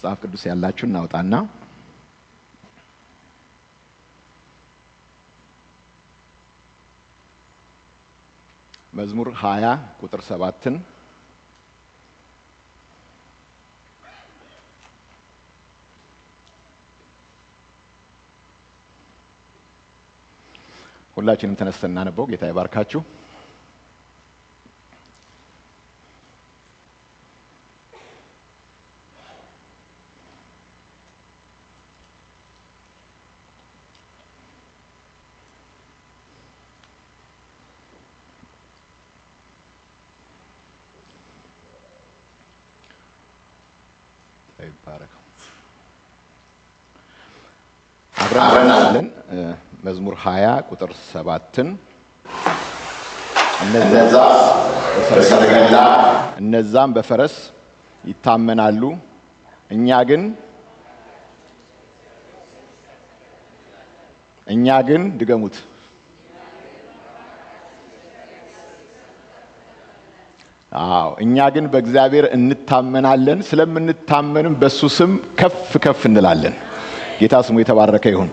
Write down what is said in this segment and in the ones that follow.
መጽሐፍ ቅዱስ ያላችሁ እናውጣና መዝሙር 20 ቁጥር 7ን ሁላችንም ተነስተን እናነበው። ጌታ ይባርካችሁ። ይባረክ። አብረን መዝሙር 20 ቁጥር 7ን እነዛም በፈረስ ይታመናሉ፣ እኛ ግን ድገሙት። እኛ ግን በእግዚአብሔር እንታመናለን፣ ስለምንታመንም በሱ ስም ከፍ ከፍ እንላለን። ጌታ ስሙ የተባረከ ይሁን።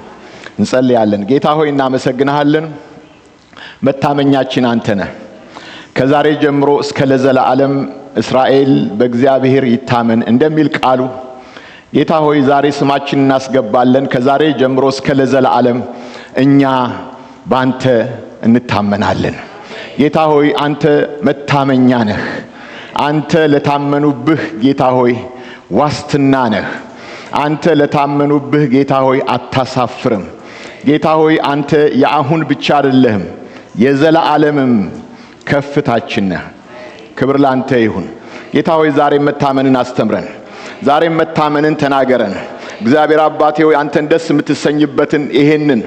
እንጸልያለን። ጌታ ሆይ እናመሰግንሃለን። መታመኛችን አንተ ነህ። ከዛሬ ጀምሮ እስከ ለዘላለም እስራኤል በእግዚአብሔር ይታመን እንደሚል ቃሉ ጌታ ሆይ ዛሬ ስማችን እናስገባለን። ከዛሬ ጀምሮ እስከ ለዘላለም እኛ ባንተ እንታመናለን። ጌታ ሆይ አንተ መታመኛ ነህ። አንተ ለታመኑብህ ጌታ ሆይ ዋስትና ነህ። አንተ ለታመኑብህ ጌታ ሆይ አታሳፍርም። ጌታ ሆይ አንተ የአሁን ብቻ አይደለህም፣ የዘላለምም ከፍታችን ነህ። ክብር ላንተ ይሁን። ጌታ ሆይ ዛሬ መታመንን አስተምረን፣ ዛሬ መታመንን ተናገረን። እግዚአብሔር አባቴ ሆይ አንተን ደስ የምትሰኝበትን ይሄንን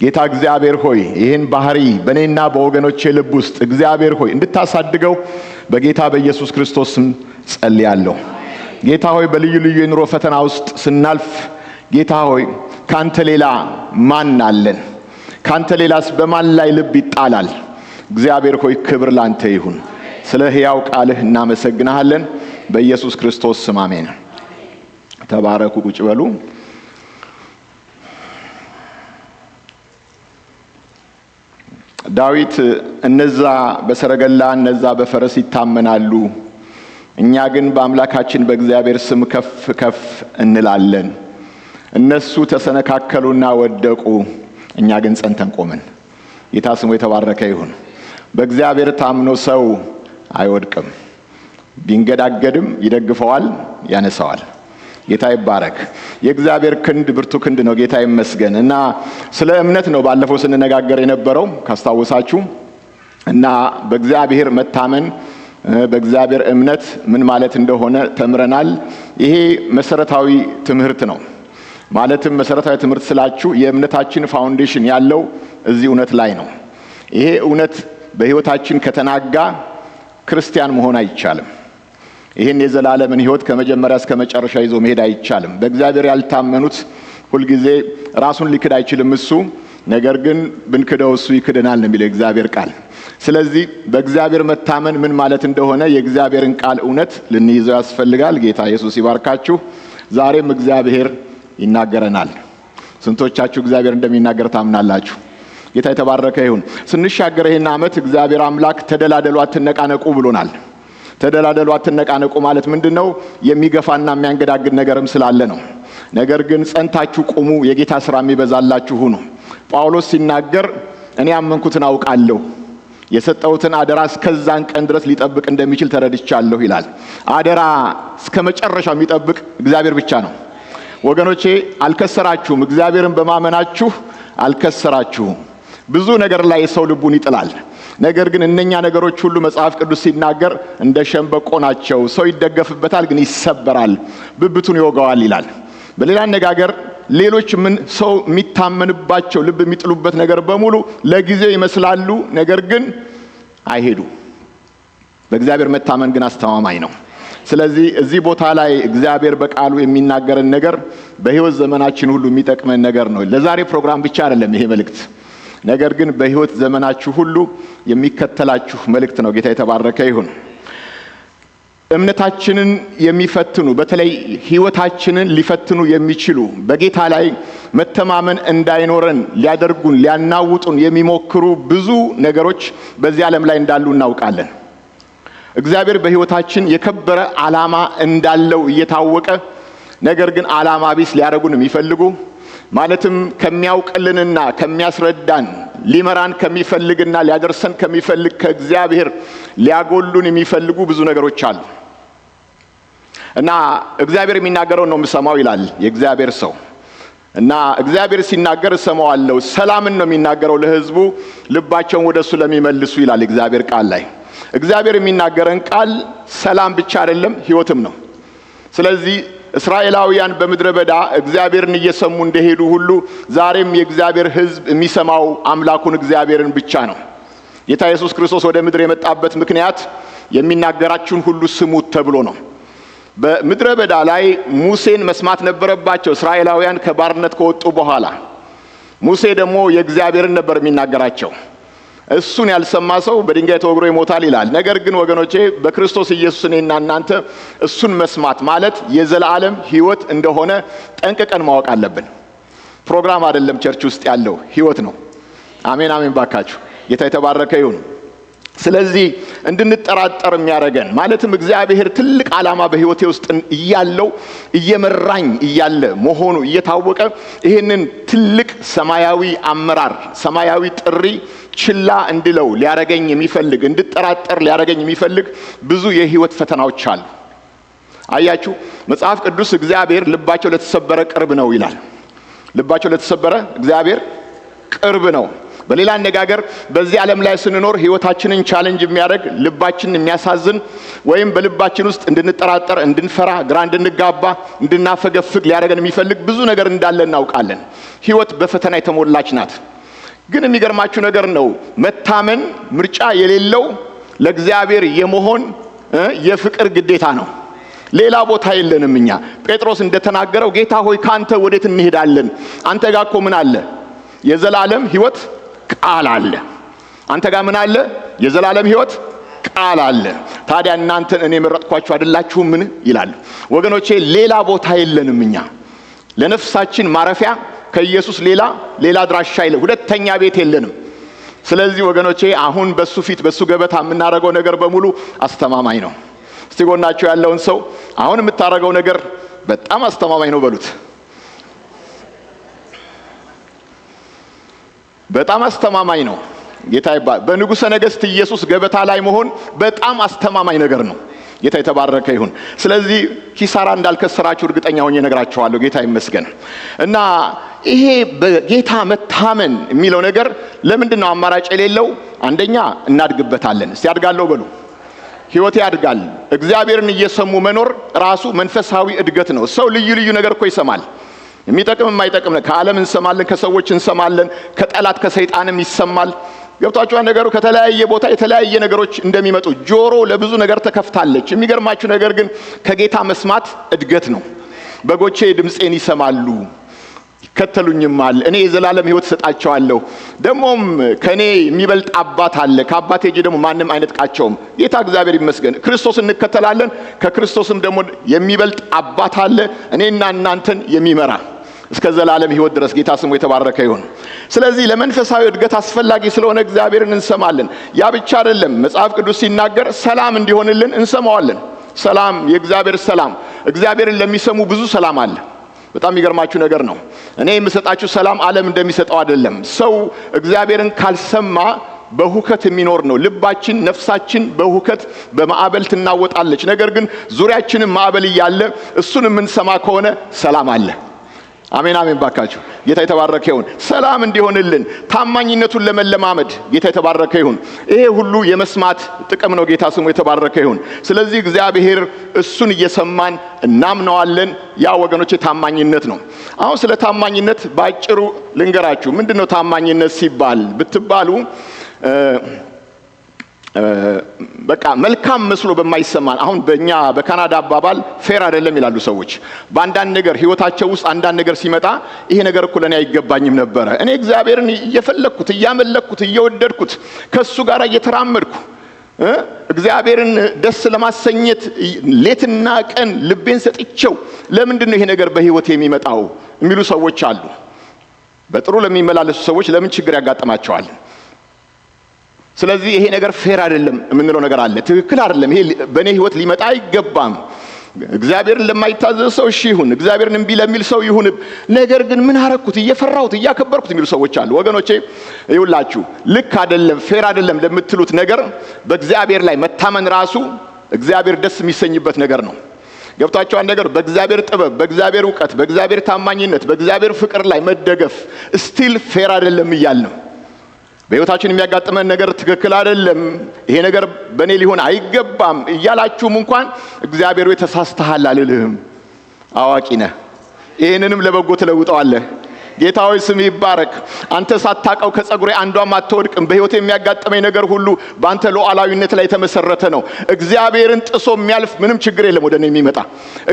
ጌታ እግዚአብሔር ሆይ ይሄን ባህሪ በእኔና በወገኖቼ ልብ ውስጥ እግዚአብሔር ሆይ እንድታሳድገው በጌታ በኢየሱስ ክርስቶስ ስም ጸልያለሁ። ጌታ ሆይ በልዩ ልዩ የኑሮ ፈተና ውስጥ ስናልፍ ጌታ ሆይ ካንተ ሌላ ማን አለን? ካንተ ሌላስ በማን ላይ ልብ ይጣላል? እግዚአብሔር ሆይ ክብር ላንተ ይሁን። ስለ ሕያው ቃልህ እናመሰግናለን። በኢየሱስ ክርስቶስ ስም አሜን። ተባረኩ። ቁጭ በሉ። ዳዊት እነዛ በሰረገላ እነዛ በፈረስ ይታመናሉ፣ እኛ ግን በአምላካችን በእግዚአብሔር ስም ከፍ ከፍ እንላለን። እነሱ ተሰነካከሉና ወደቁ፣ እኛ ግን ጸንተን ቆምን። ጌታ ስሙ የተባረከ ይሁን። በእግዚአብሔር ታምኖ ሰው አይወድቅም፣ ቢንገዳገድም ይደግፈዋል፣ ያነሳዋል። ጌታ ይባረክ። የእግዚአብሔር ክንድ ብርቱ ክንድ ነው። ጌታ ይመስገን። እና ስለ እምነት ነው ባለፈው ስንነጋገር የነበረው ካስታወሳችሁ። እና በእግዚአብሔር መታመን በእግዚአብሔር እምነት ምን ማለት እንደሆነ ተምረናል። ይሄ መሰረታዊ ትምህርት ነው። ማለትም መሰረታዊ ትምህርት ስላችሁ የእምነታችን ፋውንዴሽን ያለው እዚህ እውነት ላይ ነው። ይሄ እውነት በህይወታችን ከተናጋ ክርስቲያን መሆን አይቻልም። ይሄን የዘላለምን ህይወት ከመጀመሪያ እስከ መጨረሻ ይዞ መሄድ አይቻልም። በእግዚአብሔር ያልታመኑት ሁልጊዜ ራሱን ሊክድ አይችልም እሱ፣ ነገር ግን ብንክደው እሱ ይክደናል ነው የሚለው እግዚአብሔር ቃል። ስለዚህ በእግዚአብሔር መታመን ምን ማለት እንደሆነ የእግዚአብሔርን ቃል እውነት ልንይዘው ያስፈልጋል። ጌታ ኢየሱስ ይባርካችሁ። ዛሬም እግዚአብሔር ይናገረናል። ስንቶቻችሁ እግዚአብሔር እንደሚናገር ታምናላችሁ? ጌታ የተባረከ ይሁን። ስንሻገር ይሄን ዓመት እግዚአብሔር አምላክ ተደላደሉ አትነቃነቁ ብሎናል። ተደላደሉ አትነቃነቁ ማለት ምንድነው? የሚገፋና የሚያንገዳግድ ነገርም ስላለ ነው። ነገር ግን ጸንታችሁ ቁሙ፣ የጌታ ሥራ የሚበዛላችሁ ሁኑ። ጳውሎስ ሲናገር እኔ ያመንኩትን አውቃለሁ፣ የሰጠሁትን አደራ እስከዛን ቀን ድረስ ሊጠብቅ እንደሚችል ተረድቻለሁ ይላል። አደራ እስከ መጨረሻው የሚጠብቅ እግዚአብሔር ብቻ ነው። ወገኖቼ አልከሰራችሁም። እግዚአብሔርን በማመናችሁ አልከሰራችሁም። ብዙ ነገር ላይ ሰው ልቡን ይጥላል። ነገር ግን እነኛ ነገሮች ሁሉ መጽሐፍ ቅዱስ ሲናገር እንደ ሸምበቆ ናቸው። ሰው ይደገፍበታል ግን ይሰበራል፣ ብብቱን ይወጋዋል ይላል። በሌላ አነጋገር ሌሎች ሰው የሚታመንባቸው ልብ የሚጥሉበት ነገር በሙሉ ለጊዜው ይመስላሉ፣ ነገር ግን አይሄዱ። በእግዚአብሔር መታመን ግን አስተማማኝ ነው። ስለዚህ እዚህ ቦታ ላይ እግዚአብሔር በቃሉ የሚናገረን ነገር በህይወት ዘመናችን ሁሉ የሚጠቅመን ነገር ነው። ለዛሬ ፕሮግራም ብቻ አይደለም ይሄ መልእክት፣ ነገር ግን በህይወት ዘመናችሁ ሁሉ የሚከተላችሁ መልእክት ነው። ጌታ የተባረከ ይሁን። እምነታችንን የሚፈትኑ በተለይ ሕይወታችንን ሊፈትኑ የሚችሉ በጌታ ላይ መተማመን እንዳይኖረን ሊያደርጉን ሊያናውጡን የሚሞክሩ ብዙ ነገሮች በዚህ ዓለም ላይ እንዳሉ እናውቃለን። እግዚአብሔር በሕይወታችን የከበረ ዓላማ እንዳለው እየታወቀ ነገር ግን ዓላማ ቢስ ሊያደርጉን የሚፈልጉ ማለትም ከሚያውቅልንና ከሚያስረዳን ሊመራን ከሚፈልግና ሊያደርሰን ከሚፈልግ ከእግዚአብሔር ሊያጎሉን የሚፈልጉ ብዙ ነገሮች አሉ እና እግዚአብሔር የሚናገረው ነው የምሰማው ይላል የእግዚአብሔር ሰው። እና እግዚአብሔር ሲናገር እሰማዋለሁ፣ ሰላምን ነው የሚናገረው ለሕዝቡ ልባቸውን ወደሱ ለሚመልሱ ይላል እግዚአብሔር ቃል ላይ። እግዚአብሔር የሚናገረን ቃል ሰላም ብቻ አይደለም፣ ሕይወትም ነው። ስለዚህ እስራኤላውያን በምድረ በዳ እግዚአብሔርን እየሰሙ እንደሄዱ ሁሉ ዛሬም የእግዚአብሔር ሕዝብ የሚሰማው አምላኩን እግዚአብሔርን ብቻ ነው። ጌታ ኢየሱስ ክርስቶስ ወደ ምድር የመጣበት ምክንያት የሚናገራችሁን ሁሉ ስሙት ተብሎ ነው። በምድረ በዳ ላይ ሙሴን መስማት ነበረባቸው እስራኤላውያን ከባርነት ከወጡ በኋላ። ሙሴ ደግሞ የእግዚአብሔርን ነበር የሚናገራቸው። እሱን ያልሰማ ሰው በድንጋይ ተወግሮ ይሞታል ይላል። ነገር ግን ወገኖቼ በክርስቶስ ኢየሱስ እኔና እናንተ እሱን መስማት ማለት የዘላለም ሕይወት እንደሆነ ጠንቅቀን ማወቅ አለብን። ፕሮግራም አይደለም ቸርች ውስጥ ያለው ሕይወት ነው። አሜን አሜን ባካችሁ። ጌታ የተባረከ ይሁን። ስለዚህ እንድንጠራጠር የሚያደርገን ማለትም እግዚአብሔር ትልቅ ዓላማ በሕይወቴ ውስጥ እያለው እየመራኝ እያለ መሆኑ እየታወቀ ይህንን ትልቅ ሰማያዊ አመራር ሰማያዊ ጥሪ ችላ እንድለው ሊያረገኝ የሚፈልግ እንድጠራጠር ሊያረገኝ የሚፈልግ ብዙ የሕይወት ፈተናዎች አሉ። አያችሁ መጽሐፍ ቅዱስ እግዚአብሔር ልባቸው ለተሰበረ ቅርብ ነው ይላል። ልባቸው ለተሰበረ እግዚአብሔር ቅርብ ነው። በሌላ አነጋገር በዚህ ዓለም ላይ ስንኖር ሕይወታችንን ቻሌንጅ የሚያደርግ ልባችንን የሚያሳዝን ወይም በልባችን ውስጥ እንድንጠራጠር፣ እንድንፈራ፣ ግራ እንድንጋባ፣ እንድናፈገፍግ ሊያደርገን የሚፈልግ ብዙ ነገር እንዳለ እናውቃለን። ሕይወት በፈተና የተሞላች ናት። ግን የሚገርማችሁ ነገር ነው መታመን ምርጫ የሌለው ለእግዚአብሔር የመሆን የፍቅር ግዴታ ነው። ሌላ ቦታ የለንም። እኛ ጴጥሮስ እንደተናገረው ጌታ ሆይ ካንተ ወዴት እንሄዳለን? አንተ ጋር እኮ ምን አለ? የዘላለም ሕይወት ቃል አለ። አንተ ጋር ምን አለ? የዘላለም ሕይወት ቃል አለ። ታዲያ እናንተን እኔ መረጥኳችሁ አይደላችሁም? ምን ይላል ወገኖቼ? ሌላ ቦታ የለንም። እኛ ለነፍሳችን ማረፊያ ከኢየሱስ ሌላ አድራሻ የለም። ሁለተኛ ቤት የለንም። ስለዚህ ወገኖቼ አሁን በሱ ፊት በሱ ገበታ የምናደርገው ነገር በሙሉ አስተማማኝ ነው። እስቲ ጎናችሁ ያለውን ሰው አሁን የምታደርገው ነገር በጣም አስተማማኝ ነው በሉት። በጣም አስተማማኝ ነው። ጌታ ይባል። በንጉሠ ነገሥት ኢየሱስ ገበታ ላይ መሆን በጣም አስተማማኝ ነገር ነው። ጌታ የተባረከ ይሁን። ስለዚህ ኪሳራ እንዳልከሰራችሁ እርግጠኛ ሆኜ እነግራችኋለሁ። ጌታ ይመስገን። እና ይሄ በጌታ መታመን የሚለው ነገር ለምንድን ነው አማራጭ የሌለው? አንደኛ እናድግበታለን። እስቲ ያድጋለሁ በሉ። ሕይወት ያድጋል። እግዚአብሔርን እየሰሙ መኖር ራሱ መንፈሳዊ እድገት ነው። ሰው ልዩ ልዩ ነገር እኮ ይሰማል። የሚጠቅም የማይጠቅም ከዓለም እንሰማለን፣ ከሰዎች እንሰማለን፣ ከጠላት ከሰይጣንም ይሰማል። ገብታችኋል ነገሩ? ከተለያየ ቦታ የተለያየ ነገሮች እንደሚመጡ ጆሮ ለብዙ ነገር ተከፍታለች። የሚገርማችሁ ነገር ግን ከጌታ መስማት እድገት ነው። በጎቼ ድምፄን ይሰማሉ ይከተሉኝማል፣ እኔ የዘላለም ሕይወት ሰጣቸዋለሁ፣ ደግሞም ከኔ የሚበልጥ አባት አለ፣ ከአባቴ እጅ ደግሞ ማንም አይነጥቃቸውም። ጌታ እግዚአብሔር ይመስገን። ክርስቶስ እንከተላለን፣ ከክርስቶስም ደግሞ የሚበልጥ አባት አለ፣ እኔና እናንተን የሚመራ እስከ ዘላለም ሕይወት ድረስ። ጌታ ስሙ የተባረከ ይሁን። ስለዚህ ለመንፈሳዊ እድገት አስፈላጊ ስለሆነ እግዚአብሔርን እንሰማለን። ያ ብቻ አይደለም። መጽሐፍ ቅዱስ ሲናገር ሰላም እንዲሆንልን እንሰማዋለን። ሰላም፣ የእግዚአብሔር ሰላም። እግዚአብሔርን ለሚሰሙ ብዙ ሰላም አለ። በጣም የሚገርማችሁ ነገር ነው። እኔ የምሰጣችሁ ሰላም ዓለም እንደሚሰጠው አይደለም። ሰው እግዚአብሔርን ካልሰማ በሁከት የሚኖር ነው። ልባችን፣ ነፍሳችን በሁከት በማዕበል ትናወጣለች። ነገር ግን ዙሪያችንን ማዕበል እያለ እሱን የምንሰማ ከሆነ ሰላም አለ። አሜን አሜን ባካችሁ። ጌታ የተባረከ ይሁን። ሰላም እንዲሆንልን ታማኝነቱን ለመለማመድ ጌታ የተባረከ ይሁን። ይሄ ሁሉ የመስማት ጥቅም ነው። ጌታ ስሙ የተባረከ ይሁን። ስለዚህ እግዚአብሔር እሱን እየሰማን እናምነዋለን። ያ ወገኖቼ ታማኝነት ነው። አሁን ስለ ታማኝነት ባጭሩ ልንገራችሁ። ምንድነው ታማኝነት ሲባል ብትባሉ በቃ መልካም መስሎ በማይሰማን አሁን በእኛ በካናዳ አባባል ፌር አይደለም ይላሉ ሰዎች። በአንዳንድ ነገር ህይወታቸው ውስጥ አንዳንድ ነገር ሲመጣ ይሄ ነገር እኮ ለኔ አይገባኝም ነበረ፣ እኔ እግዚአብሔርን እየፈለኩት እያመለኩት እየወደድኩት ከሱ ጋር እየተራመድኩ እግዚአብሔርን ደስ ለማሰኘት ሌትና ቀን ልቤን ሰጥቼው ለምንድን ነው ይሄ ነገር በህይወት የሚመጣው የሚሉ ሰዎች አሉ። በጥሩ ለሚመላለሱ ሰዎች ለምን ችግር ያጋጥማቸዋል? ስለዚህ ይሄ ነገር ፌር አይደለም የምንለው ነገር አለ። ትክክል አይደለም፣ ይሄ በእኔ ህይወት ሊመጣ አይገባም። እግዚአብሔርን ለማይታዘዝ ሰው እሺ ይሁን፣ እግዚአብሔርን እምቢ ለሚል ሰው ይሁን። ነገር ግን ምን አረኩት እየፈራሁት እያከበርኩት የሚሉ ሰዎች አሉ። ወገኖቼ ይውላችሁ ልክ አይደለም፣ ፌር አይደለም ለምትሉት ነገር በእግዚአብሔር ላይ መታመን ራሱ እግዚአብሔር ደስ የሚሰኝበት ነገር ነው። ገብታችሁ አንድ ነገር በእግዚአብሔር ጥበብ፣ በእግዚአብሔር ዕውቀት፣ በእግዚአብሔር ታማኝነት፣ በእግዚአብሔር ፍቅር ላይ መደገፍ ስቲል ፌር አይደለም እያልን በህይወታችን የሚያጋጥመን ነገር ትክክል አይደለም፣ ይሄ ነገር በእኔ ሊሆን አይገባም እያላችሁም እንኳን እግዚአብሔር ወይ ተሳስተሃል አልልህም፣ አዋቂ ነህ፣ ይሄንንም ለበጎ ትለውጠዋለህ። ጌታ ሆይ ስም ይባረክ። አንተ ሳታውቀው ከጸጉሬ አንዷም አትወድቅም። በህይወት የሚያጋጥመኝ ነገር ሁሉ በአንተ ሉዓላዊነት ላይ የተመሰረተ ነው። እግዚአብሔርን ጥሶ የሚያልፍ ምንም ችግር የለም ወደ እኔ የሚመጣ።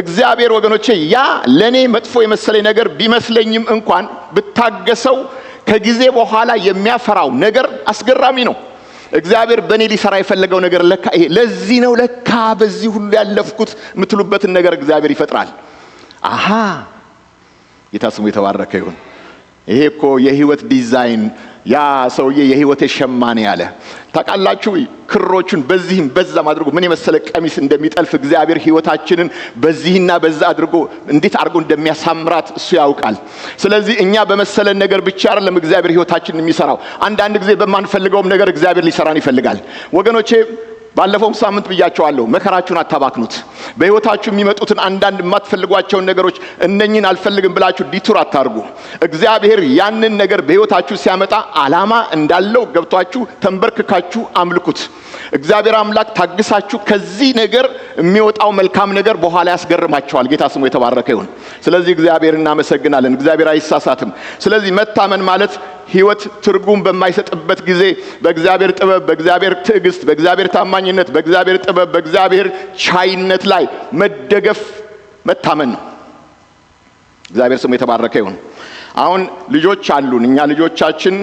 እግዚአብሔር ወገኖቼ ያ ለኔ መጥፎ የመሰለኝ ነገር ቢመስለኝም እንኳን ብታገሰው ከጊዜ በኋላ የሚያፈራው ነገር አስገራሚ ነው። እግዚአብሔር በእኔ ሊሰራ የፈለገው ነገር ለካ ይሄ ለዚህ ነው ለካ በዚህ ሁሉ ያለፍኩት የምትሉበትን ነገር እግዚአብሔር ይፈጥራል። አሃ ጌታ ስሙ የተባረከ ይሁን። ይሄ እኮ የህይወት ዲዛይን ያ ሰውዬ የህይወት ሸማኔ ያለ ታውቃላችሁ። ክሮቹን በዚህም በዛም አድርጎ ምን የመሰለ ቀሚስ እንደሚጠልፍ እግዚአብሔር ህይወታችንን በዚህና በዛ አድርጎ እንዴት አድርጎ እንደሚያሳምራት እሱ ያውቃል። ስለዚህ እኛ በመሰለን ነገር ብቻ አይደለም እግዚአብሔር ህይወታችንን የሚሰራው። አንዳንድ ጊዜ በማንፈልገውም ነገር እግዚአብሔር ሊሰራን ይፈልጋል። ወገኖቼ ባለፈው ሳምንት ብያቸዋለሁ፣ መከራችሁን አታባክኑት። በህይወታችሁ የሚመጡትን አንዳንድ የማትፈልጓቸውን ነገሮች እነኚህን አልፈልግም ብላችሁ ዲቱር አታርጉ። እግዚአብሔር ያንን ነገር በህይወታችሁ ሲያመጣ ዓላማ እንዳለው ገብቷችሁ ተንበርክካችሁ አምልኩት። እግዚአብሔር አምላክ ታግሳችሁ ከዚህ ነገር የሚወጣው መልካም ነገር በኋላ ያስገርማቸዋል። ጌታ ስሙ የተባረከ ይሁን። ስለዚህ እግዚአብሔር እናመሰግናለን። እግዚአብሔር አይሳሳትም። ስለዚህ መታመን ማለት ህይወት ትርጉም በማይሰጥበት ጊዜ በእግዚአብሔር ጥበብ፣ በእግዚአብሔር ትዕግስት፣ በእግዚአብሔር ታማኝነት፣ በእግዚአብሔር ጥበብ፣ በእግዚአብሔር ቻይነት ላይ መደገፍ መታመን ነው። እግዚአብሔር ስሙ የተባረከ ይሁን። አሁን ልጆች አሉን። እኛ ልጆቻችን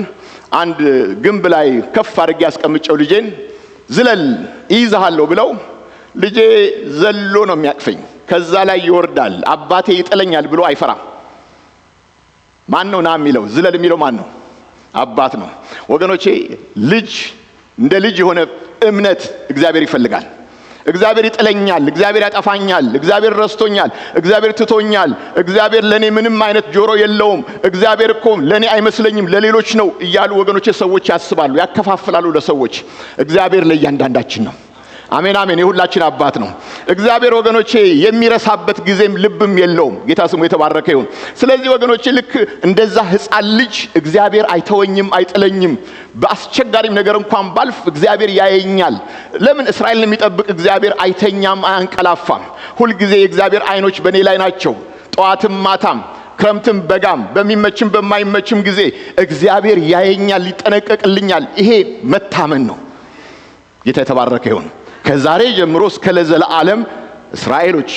አንድ ግንብ ላይ ከፍ አድርጌ ያስቀምጨው ልጄን ዝለል ይይዛለሁ ብለው ልጄ ዘሎ ነው የሚያቅፈኝ። ከዛ ላይ ይወርዳል። አባቴ ይጥለኛል ብሎ አይፈራም። ማን ነው ና የሚለው? ዝለል የሚለው ማን ነው? አባት ነው። ወገኖቼ ልጅ እንደ ልጅ የሆነ እምነት እግዚአብሔር ይፈልጋል። እግዚአብሔር ይጥለኛል፣ እግዚአብሔር ያጠፋኛል፣ እግዚአብሔር ረስቶኛል፣ እግዚአብሔር ትቶኛል፣ እግዚአብሔር ለኔ ምንም አይነት ጆሮ የለውም፣ እግዚአብሔር እኮ ለኔ አይመስለኝም ለሌሎች ነው እያሉ ወገኖቼ ሰዎች ያስባሉ፣ ያከፋፍላሉ ለሰዎች። እግዚአብሔር ለእያንዳንዳችን ነው። አሜን አሜን። የሁላችን አባት ነው እግዚአብሔር። ወገኖቼ የሚረሳበት ጊዜም ልብም የለውም። ጌታ ስሙ የተባረከ ይሁን። ስለዚህ ወገኖቼ ልክ እንደዛ ሕፃን ልጅ እግዚአብሔር አይተወኝም፣ አይጥለኝም፣ በአስቸጋሪም ነገር እንኳን ባልፍ እግዚአብሔር ያየኛል። ለምን እስራኤልን የሚጠብቅ እግዚአብሔር አይተኛም፣ አያንቀላፋም። ሁልጊዜ የእግዚአብሔር አይኖች በእኔ ላይ ናቸው። ጠዋትም ማታም፣ ክረምትም በጋም፣ በሚመችም በማይመችም ጊዜ እግዚአብሔር ያየኛል፣ ይጠነቀቅልኛል። ይሄ መታመን ነው። ጌታ የተባረከ ይሁን። ከዛሬ ጀምሮ እስከ ለዘላለም እስራኤሎች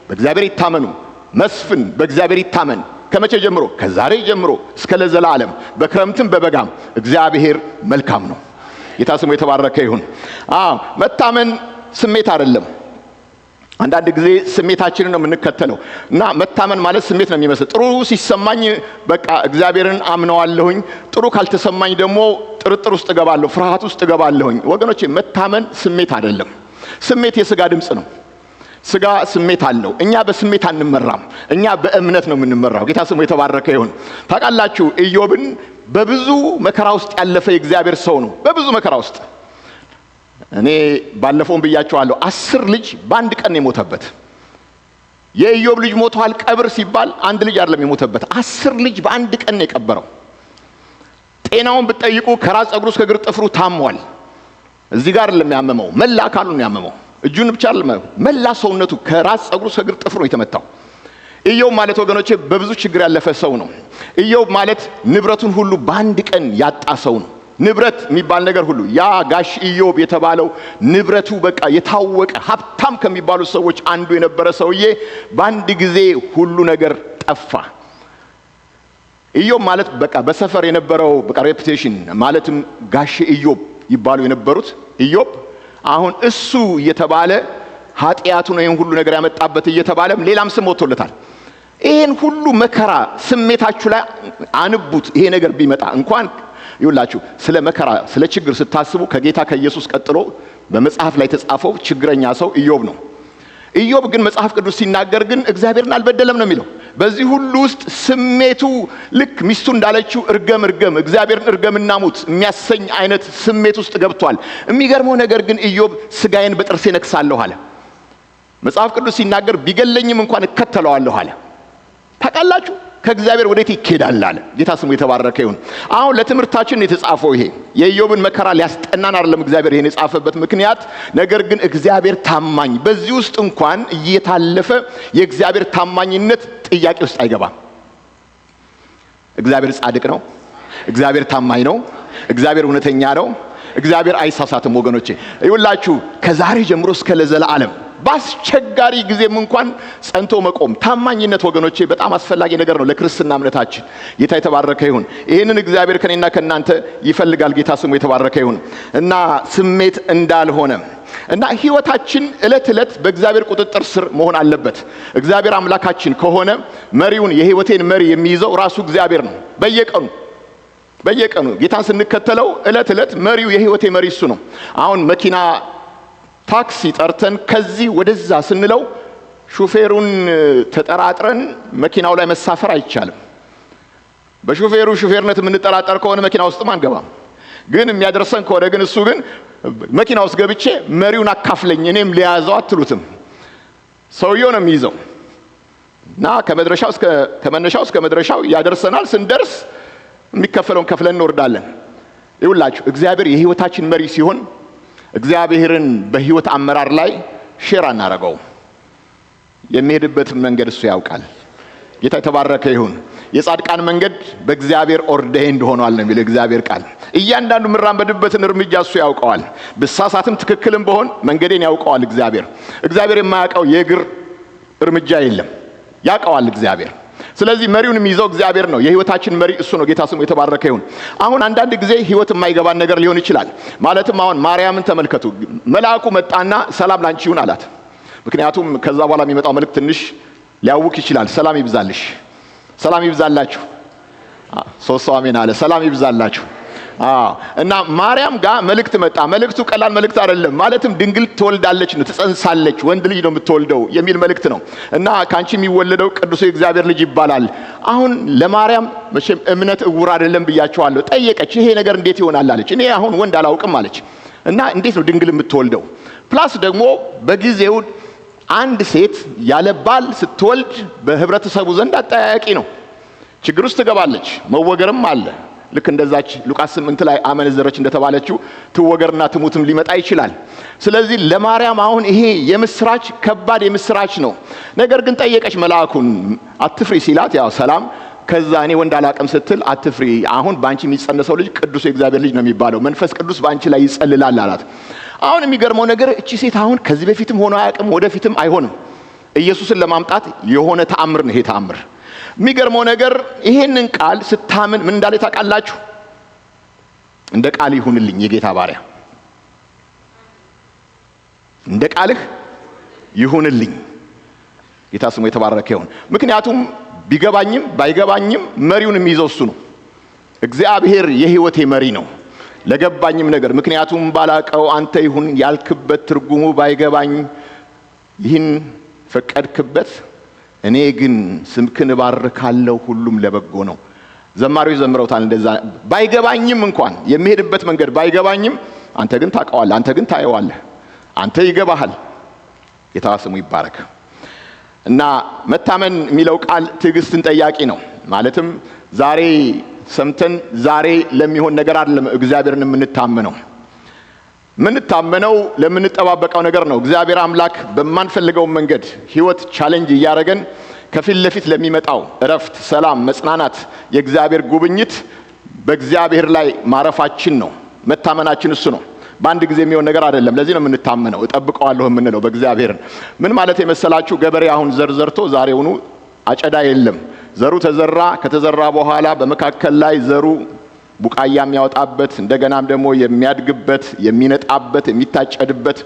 በእግዚአብሔር ይታመኑ። መስፍን በእግዚአብሔር ይታመን። ከመቼ ጀምሮ? ከዛሬ ጀምሮ እስከ ለዘላለም፣ በክረምትም በበጋም እግዚአብሔር መልካም ነው። ጌታ ስሙ የተባረከ ይሁን። መታመን ስሜት አይደለም። አንዳንድ ጊዜ ስሜታችንን ነው የምንከተለው እና መታመን ማለት ስሜት ነው የሚመስል። ጥሩ ሲሰማኝ በቃ እግዚአብሔርን አምነዋለሁኝ፣ ጥሩ ካልተሰማኝ ደግሞ ጥርጥር ውስጥ እገባለሁ፣ ፍርሃት ውስጥ እገባለሁኝ። ወገኖቼ መታመን ስሜት አይደለም። ስሜት የሥጋ ድምጽ ነው። ሥጋ ስሜት አለው። እኛ በስሜት አንመራም፣ እኛ በእምነት ነው የምንመራው። ጌታ ስሙ የተባረከ ይሁን። ታውቃላችሁ ኢዮብን በብዙ መከራ ውስጥ ያለፈ የእግዚአብሔር ሰው ነው። በብዙ መከራ ውስጥ እኔ ባለፈውም ብያቸዋለሁ፣ 10 ልጅ በአንድ ቀን ነው የሞተበት። የኢዮብ ልጅ ሞቷል ቀብር ሲባል አንድ ልጅ አይደለም የሞተበት፣ 10 ልጅ በአንድ ቀን ነው የቀበረው። ጤናውን ብትጠይቁ ከራስ ጸጉሩ እስከ እግር ጥፍሩ ታሟል። እዚህ ጋር አይደለም ያመመው፣ መላ አካሉን ያመመው። እጁን ብቻ አይደለም፣ መላ ሰውነቱ ከራስ ጸጉሩ እስከ እግር ጥፍሩ ነው የተመታው። ኢዮብ ማለት ወገኖቼ በብዙ ችግር ያለፈ ሰው ነው። ኢዮብ ማለት ንብረቱን ሁሉ በአንድ ቀን ያጣ ሰው ነው። ንብረት የሚባል ነገር ሁሉ ያ ጋሽ ኢዮብ የተባለው ንብረቱ በቃ የታወቀ ሀብታም ከሚባሉ ሰዎች አንዱ የነበረ ሰውዬ በአንድ ጊዜ ሁሉ ነገር ጠፋ። ኢዮብ ማለት በቃ በሰፈር የነበረው በቃ ሬፑቴሽን ማለትም ጋሽ ኢዮብ ይባሉ የነበሩት ኢዮብ አሁን እሱ እየተባለ ኃጢአቱ ነው ይሄን ሁሉ ነገር ያመጣበት እየተባለም ሌላም ስም ወጥቶለታል። ይሄን ሁሉ መከራ ስሜታችሁ ላይ አንቡት። ይሄ ነገር ቢመጣ እንኳን ይውላችሁ ስለ መከራ ስለ ችግር ስታስቡ ከጌታ ከኢየሱስ ቀጥሎ በመጽሐፍ ላይ የተጻፈው ችግረኛ ሰው ኢዮብ ነው። ኢዮብ ግን መጽሐፍ ቅዱስ ሲናገር ግን እግዚአብሔርን አልበደለም ነው የሚለው። በዚህ ሁሉ ውስጥ ስሜቱ ልክ ሚስቱ እንዳለችው እርገም እግዚአብሔርን እርገምና ሙት የሚያሰኝ አይነት ስሜት ውስጥ ገብቷል። የሚገርመው ነገር ግን ኢዮብ ስጋዬን በጥርሴ ነክሳለሁ አለ። መጽሐፍ ቅዱስ ሲናገር ቢገለኝም እንኳን እከተለዋለሁ አለ። ታውቃላችሁ ከእግዚአብሔር ወዴት ይኬዳል አለ። ጌታ ስሙ የተባረከ ይሁን። አሁን ለትምህርታችን የተጻፈው ይሄ የኢዮብን መከራ ሊያስጠናን አይደለም እግዚአብሔር ይሄን የጻፈበት ምክንያት። ነገር ግን እግዚአብሔር ታማኝ፣ በዚህ ውስጥ እንኳን እየታለፈ የእግዚአብሔር ታማኝነት ጥያቄ ውስጥ አይገባም። እግዚአብሔር ጻድቅ ነው። እግዚአብሔር ታማኝ ነው። እግዚአብሔር እውነተኛ ነው። እግዚአብሔር አይሳሳትም። ወገኖቼ ይውላችሁ ከዛሬ ጀምሮ እስከ ለዘላለም ባስቸጋሪ ጊዜም እንኳን ጸንቶ መቆም ታማኝነት ወገኖቼ በጣም አስፈላጊ ነገር ነው ለክርስትና እምነታችን። ጌታ የተባረከ ይሁን። ይሄንን እግዚአብሔር ከኔና ከናንተ ይፈልጋል። ጌታ ስሙ የተባረከ ይሁን። እና ስሜት እንዳልሆነ እና ህይወታችን ዕለት ዕለት በእግዚአብሔር ቁጥጥር ስር መሆን አለበት። እግዚአብሔር አምላካችን ከሆነ መሪውን የህይወቴን መሪ የሚይዘው ራሱ እግዚአብሔር ነው። በየቀኑ ጌታን ስንከተለው ዕለት ዕለት መሪው የህይወቴ መሪ እሱ ነው። አሁን መኪና ታክሲ ጠርተን ከዚህ ወደዛ ስንለው ሹፌሩን ተጠራጥረን መኪናው ላይ መሳፈር አይቻልም። በሹፌሩ ሹፌርነት የምንጠራጠር ከሆነ መኪና ውስጥም አንገባም። ግን የሚያደርሰን ከሆነ ግን እሱ ግን መኪና ውስጥ ገብቼ መሪውን አካፍለኝ እኔም ሊያዘው አትሉትም። ሰውየው ነው የሚይዘው እና ከመነሻው እስከ መድረሻው ያደርሰናል። ስንደርስ የሚከፈለውን ከፍለን እንወርዳለን። ይውላችሁ እግዚአብሔር የህይወታችን መሪ ሲሆን እግዚአብሔርን በህይወት አመራር ላይ ሼር አናረገው። የሚሄድበትን መንገድ እሱ ያውቃል። ጌታ የተባረከ ይሁን። የጻድቃን መንገድ በእግዚአብሔር ኦርዴንድ ሆኗል ነው የሚለው እግዚአብሔር ቃል። እያንዳንዱ የምራመድበትን እርምጃ እሱ ያውቀዋል። ብሳሳትም ትክክልም በሆን መንገዴን ያውቀዋል እግዚአብሔር የማያውቀው የእግር እርምጃ የለም፣ ያውቀዋል እግዚአብሔር። ስለዚህ መሪውን የሚይዘው እግዚአብሔር ነው። የህይወታችን መሪ እሱ ነው። ጌታ ስሙ የተባረከ ይሁን። አሁን አንዳንድ ጊዜ ህይወት የማይገባን ነገር ሊሆን ይችላል። ማለትም አሁን ማርያምን ተመልከቱ። መልአኩ መጣና ሰላም ላንቺ ይሁን አላት። ምክንያቱም ከዛ በኋላ የሚመጣው መልእክት ትንሽ ሊያውክ ይችላል። ሰላም ይብዛልሽ፣ ሰላም ይብዛላችሁ። ሶስት አሜን አለ። ሰላም ይብዛላችሁ። እና ማርያም ጋር መልእክት መጣ። መልእክቱ ቀላል መልእክት አይደለም። ማለትም ድንግል ትወልዳለች ነው፣ ትጸንሳለች፣ ወንድ ልጅ ነው የምትወልደው የሚል መልእክት ነው። እና ካንቺ የሚወለደው ቅዱስ የእግዚአብሔር ልጅ ይባላል። አሁን ለማርያም መቼም እምነት እውር አይደለም ብያቸዋለሁ። ጠየቀች፣ ይሄ ነገር እንዴት ይሆናል አለች። እኔ አሁን ወንድ አላውቅም አለች። እና እንዴት ነው ድንግል የምትወልደው? ፕላስ ደግሞ በጊዜው አንድ ሴት ያለ ባል ስትወልድ በህብረተሰቡ ዘንድ አጠያያቂ ነው። ችግር ውስጥ ትገባለች። መወገርም አለ። ልክ እንደዛች ሉቃስ 8 ላይ አመነዘረች እንደተባለችው ትወገርና ትሙትም ሊመጣ ይችላል። ስለዚህ ለማርያም አሁን ይሄ የምስራች ከባድ የምስራች ነው። ነገር ግን ጠየቀች መልአኩን። አትፍሪ ሲላት ያው ሰላም፣ ከዛ እኔ ወንድ አላቅም ስትል አትፍሪ፣ አሁን ባንቺ የሚጸነሰው ልጅ ቅዱስ የእግዚአብሔር ልጅ ነው የሚባለው፣ መንፈስ ቅዱስ ባንቺ ላይ ይጸልላል አላት። አሁን የሚገርመው ነገር እቺ ሴት አሁን ከዚህ በፊትም ሆኖ አያውቅም፣ ወደፊትም አይሆንም። ኢየሱስን ለማምጣት የሆነ ተአምር ነው ይሄ ተአምር። የሚገርመው ነገር ይሄንን ቃል ስታምን ምን እንዳለ ታውቃላችሁ? እንደ ቃል ይሁንልኝ የጌታ ባሪያ፣ እንደ ቃልህ ይሁንልኝ። ጌታ ስሙ የተባረከ ይሁን። ምክንያቱም ቢገባኝም ባይገባኝም መሪውን የሚይዘው እሱ ነው። እግዚአብሔር የህይወቴ መሪ ነው ለገባኝም ነገር። ምክንያቱም ባላቀው አንተ ይሁን ያልክበት ትርጉሙ ባይገባኝ ይህን ፈቀድክበት፣ እኔ ግን ስምክን ባርካለሁ፣ ሁሉም ለበጎ ነው። ዘማሪዎች ዘምረውታል እንደዛ። ባይገባኝም እንኳን የሚሄድበት መንገድ ባይገባኝም አንተ ግን ታውቀዋለህ፣ አንተ ግን ታየዋለህ፣ አንተ ይገባሃል። ጌታ ስሙ ይባረክ። እና መታመን የሚለው ቃል ትዕግስትን ጠያቂ ነው። ማለትም ዛሬ ሰምተን ዛሬ ለሚሆን ነገር አይደለም እግዚአብሔርን የምንታመነው ለምንጠባበቀው ነገር ነው። እግዚአብሔር አምላክ በማንፈልገው መንገድ ህይወት ቻሌንጅ እያደረገን ከፊት ለፊት ለሚመጣው እረፍት፣ ሰላም፣ መጽናናት፣ የእግዚአብሔር ጉብኝት በእግዚአብሔር ላይ ማረፋችን ነው። መታመናችን እሱ ነው። በአንድ ጊዜ የሚሆን ነገር አይደለም። ለዚህ ነው የምንታመነው፣ እጠብቀዋለሁ የምንለው በእግዚአብሔርን። ምን ማለት የመሰላችሁ ገበሬ አሁን ዘር ዘርቶ ዛሬውኑ አጨዳ የለም። ዘሩ ተዘራ፣ ከተዘራ በኋላ በመካከል ላይ ዘሩ ቡቃያ የሚያወጣበት እንደገናም ደግሞ የሚያድግበት የሚነጣበት የሚታጨድበት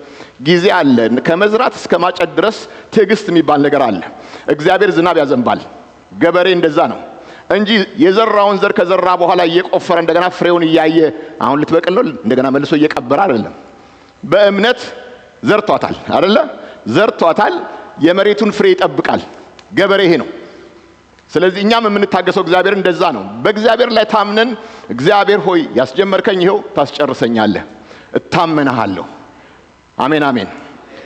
ጊዜ አለ። ከመዝራት እስከ ማጨድ ድረስ ትዕግስት የሚባል ነገር አለ። እግዚአብሔር ዝናብ ያዘንባል። ገበሬ እንደዛ ነው እንጂ የዘራውን ዘር ከዘራ በኋላ እየቆፈረ እንደገና ፍሬውን እያየ አሁን ልትበቅል ነው እንደገና መልሶ እየቀበረ አይደለም። በእምነት ዘርቷታል አይደለ? ዘርቷታል። የመሬቱን ፍሬ ይጠብቃል። ገበሬ ይሄ ነው። ስለዚህ እኛም የምንታገሰው እግዚአብሔር እንደዛ ነው። በእግዚአብሔር ላይ ታምነን እግዚአብሔር ሆይ ያስጀመርከኝ ይኸው ታስጨርሰኛለህ፣ እታመንሃለሁ። አሜን አሜን።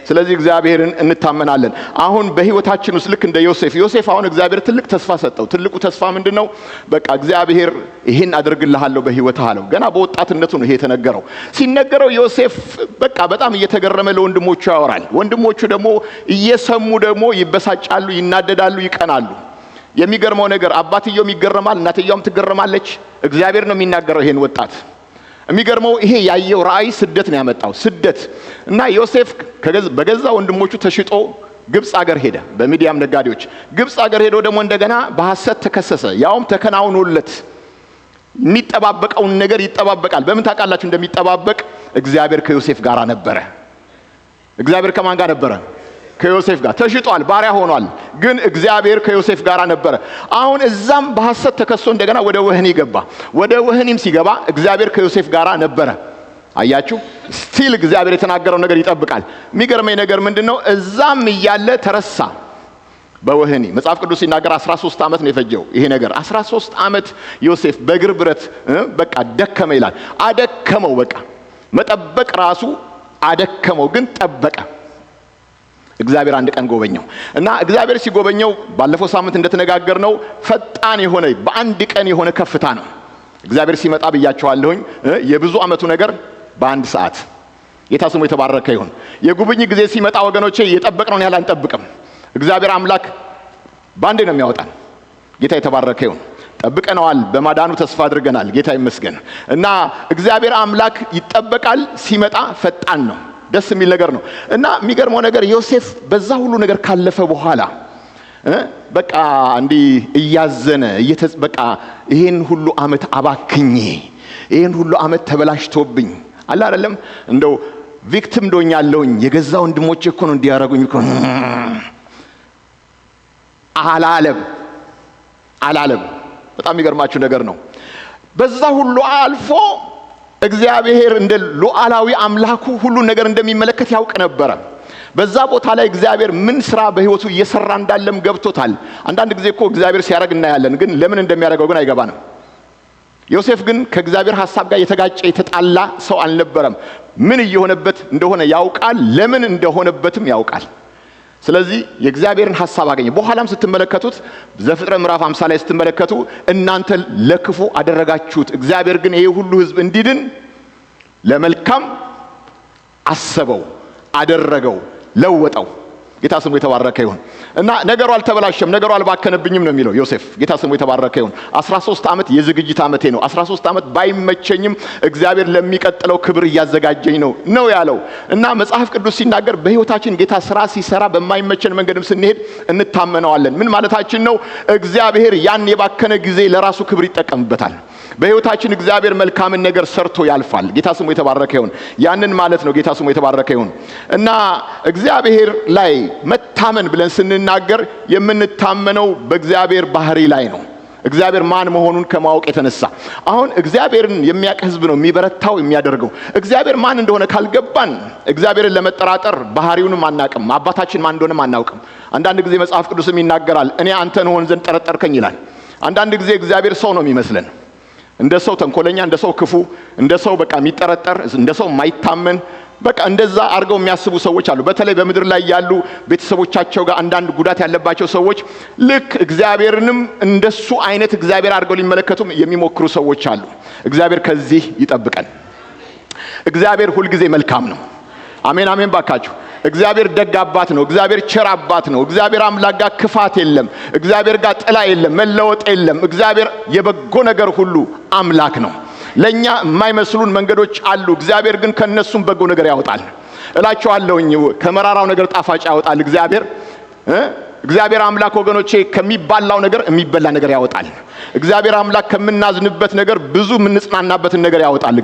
ስለዚህ እግዚአብሔርን እንታመናለን። አሁን በህይወታችን ውስጥ ልክ እንደ ዮሴፍ አሁን እግዚአብሔር ትልቅ ተስፋ ሰጠው። ትልቁ ተስፋ ምንድነው? በቃ እግዚአብሔር ይሄን አድርግልሃለሁ በህይወትህ አለው። ገና በወጣትነቱ ነው ይሄ የተነገረው። ሲነገረው ዮሴፍ በቃ በጣም እየተገረመ ለወንድሞቹ ያወራል። ወንድሞቹ ደግሞ እየሰሙ ደግሞ ይበሳጫሉ፣ ይናደዳሉ፣ ይቀናሉ። የሚገርመው ነገር አባትየውም ይገረማል፣ እናትየውም ትገረማለች። እግዚአብሔር ነው የሚናገረው ይሄን ወጣት። የሚገርመው ይሄ ያየው ራእይ ስደት ነው ያመጣው። ስደት እና ዮሴፍ በገዛ ወንድሞቹ ተሽጦ ግብጽ ሀገር ሄደ። በሚዲያም ነጋዴዎች ግብጽ ሀገር ሄዶ ደግሞ እንደገና በሐሰት ተከሰሰ። ያውም ተከናውኖለት የሚጠባበቀውን ነገር ይጠባበቃል። በምን ታውቃላችሁ እንደሚጠባበቅ? እግዚአብሔር ከዮሴፍ ጋር ነበረ። እግዚአብሔር ከማን ጋር ነበረ? ከዮሴፍ ጋር። ተሽጧል፣ ባሪያ ሆኗል፣ ግን እግዚአብሔር ከዮሴፍ ጋር ነበረ። አሁን እዛም በሐሰት ተከሶ እንደገና ወደ ወህኒ ገባ። ወደ ወህኒም ሲገባ እግዚአብሔር ከዮሴፍ ጋር ነበረ። አያችሁ፣ ስቲል እግዚአብሔር የተናገረው ነገር ይጠብቃል። የሚገርመኝ ነገር ምንድነው? እዛም እያለ ተረሳ። በወህኒ መጽሐፍ ቅዱስ ሲናገር 13 ዓመት ነው የፈጀው ይሄ ነገር። 13 ዓመት ዮሴፍ በእግር ብረት በቃ ደከመ ይላል። አደከመው፣ በቃ መጠበቅ ራሱ አደከመው፣ ግን ጠበቀ። እግዚአብሔር አንድ ቀን ጎበኘው እና እግዚአብሔር ሲጎበኘው ባለፈው ሳምንት እንደተነጋገርነው ፈጣን የሆነ በአንድ ቀን የሆነ ከፍታ ነው። እግዚአብሔር ሲመጣ ብያቸዋለሁኝ የብዙ ዓመቱ ነገር በአንድ ሰዓት። ጌታ ስሙ የተባረከ ይሁን። የጉብኝ ጊዜ ሲመጣ ወገኖቼ የጠበቅነውን ያህል አንጠብቅም። እግዚአብሔር አምላክ ባንዴ ነው የሚያወጣን። ጌታ የተባረከ ይሁን። ጠብቀነዋል፣ በማዳኑ ተስፋ አድርገናል። ጌታ ይመስገን። እና እግዚአብሔር አምላክ ይጠበቃል፣ ሲመጣ ፈጣን ነው። ደስ የሚል ነገር ነው። እና የሚገርመው ነገር ዮሴፍ በዛ ሁሉ ነገር ካለፈ በኋላ በቃ እንዲህ እያዘነ በቃ ይሄን ሁሉ ዓመት አባክኜ ይሄን ሁሉ ዓመት ተበላሽቶብኝ አለ አይደለም እንደው ቪክቲም ዶኛለሁኝ የገዛ ወንድሞቼ እኮ ነው እንዲያረጉኝ እኮ አላለም። በጣም የሚገርማችሁ ነገር ነው። በዛ ሁሉ አልፎ እግዚአብሔር እንደ ሉዓላዊ አምላኩ ሁሉ ነገር እንደሚመለከት ያውቅ ነበር። በዛ ቦታ ላይ እግዚአብሔር ምን ስራ በህይወቱ እየሰራ እንዳለም ገብቶታል። አንዳንድ ጊዜ እኮ እግዚአብሔር ሲያረግ እናያለን፣ ግን ለምን እንደሚያረጋው ግን አይገባንም። ዮሴፍ ግን ከእግዚአብሔር ሐሳብ ጋር የተጋጨ የተጣላ ሰው አልነበረም። ምን እየሆነበት እንደሆነ ያውቃል፣ ለምን እንደሆነበትም ያውቃል። ስለዚህ የእግዚአብሔርን ሐሳብ አገኘ። በኋላም ስትመለከቱት ዘፍጥረት ምዕራፍ 50 ላይ ስትመለከቱ እናንተ ለክፉ አደረጋችሁት፣ እግዚአብሔር ግን ይሄ ሁሉ ህዝብ እንዲድን ለመልካም አሰበው፣ አደረገው፣ ለወጠው። ጌታ ስሙ የተባረከ ይሁን። እና ነገሩ አልተበላሸም፣ ነገሩ አልባከነብኝም ነው የሚለው ዮሴፍ። ጌታ ስሙ የተባረከ ይሁን። 13 ዓመት የዝግጅት ዓመቴ ነው። 13 ዓመት ባይመቸኝም እግዚአብሔር ለሚቀጥለው ክብር እያዘጋጀኝ ነው ያለው። እና መጽሐፍ ቅዱስ ሲናገር በህይወታችን ጌታ ስራ ሲሰራ በማይመቸን መንገድም ስንሄድ እንታመነዋለን። ምን ማለታችን ነው? እግዚአብሔር ያን የባከነ ጊዜ ለራሱ ክብር ይጠቀምበታል። በህይወታችን እግዚአብሔር መልካምን ነገር ሰርቶ ያልፋል። ጌታ ስሙ የተባረከ ይሁን። ያንን ማለት ነው። ጌታ ስሙ የተባረከ ይሁን። እና እግዚአብሔር ላይ መታመን ብለን ስንናገር የምንታመነው በእግዚአብሔር ባህሪ ላይ ነው። እግዚአብሔር ማን መሆኑን ከማወቅ የተነሳ አሁን እግዚአብሔርን የሚያውቅ ህዝብ ነው የሚበረታው የሚያደርገው። እግዚአብሔር ማን እንደሆነ ካልገባን እግዚአብሔርን ለመጠራጠር ባህሪውንም አናውቅም፣ አባታችን ማን እንደሆነም አናውቅም። አንዳንድ ጊዜ መጽሐፍ ቅዱስም ይናገራል እኔ አንተን ሆን ዘንድ ጠረጠርከኝ ይላል። አንዳንድ ጊዜ እግዚአብሔር ሰው ነው የሚመስለን፣ እንደ ሰው ተንኮለኛ፣ እንደ ሰው ክፉ፣ እንደ ሰው በቃ የሚጠረጠር፣ እንደ ሰው የማይታመን በቃ እንደዛ አድርገው የሚያስቡ ሰዎች አሉ። በተለይ በምድር ላይ ያሉ ቤተሰቦቻቸው ጋር አንዳንድ ጉዳት ያለባቸው ሰዎች ልክ እግዚአብሔርንም እንደሱ አይነት እግዚአብሔር አድርገው ሊመለከቱ የሚሞክሩ ሰዎች አሉ። እግዚአብሔር ከዚህ ይጠብቀን። እግዚአብሔር ሁልጊዜ መልካም ነው። አሜን አሜን ባካችሁ። እግዚአብሔር ደግ አባት ነው። እግዚአብሔር ቸር አባት ነው። እግዚአብሔር አምላክ ጋር ክፋት የለም። እግዚአብሔር ጋር ጥላ የለም፣ መለወጥ የለም። እግዚአብሔር የበጎ ነገር ሁሉ አምላክ ነው። ለኛ የማይመስሉን መንገዶች አሉ። እግዚአብሔር ግን ከነሱም በጎ ነገር ያወጣል። እላችኋለሁኝ ከመራራው ነገር ጣፋጭ ያወጣል እግዚአብሔር። እግዚአብሔር አምላክ ወገኖቼ ከሚባላው ነገር የሚበላ ነገር ያወጣል። እግዚአብሔር አምላክ ከምናዝንበት ነገር ብዙ የምንጽናናበትን ነገር ያወጣል።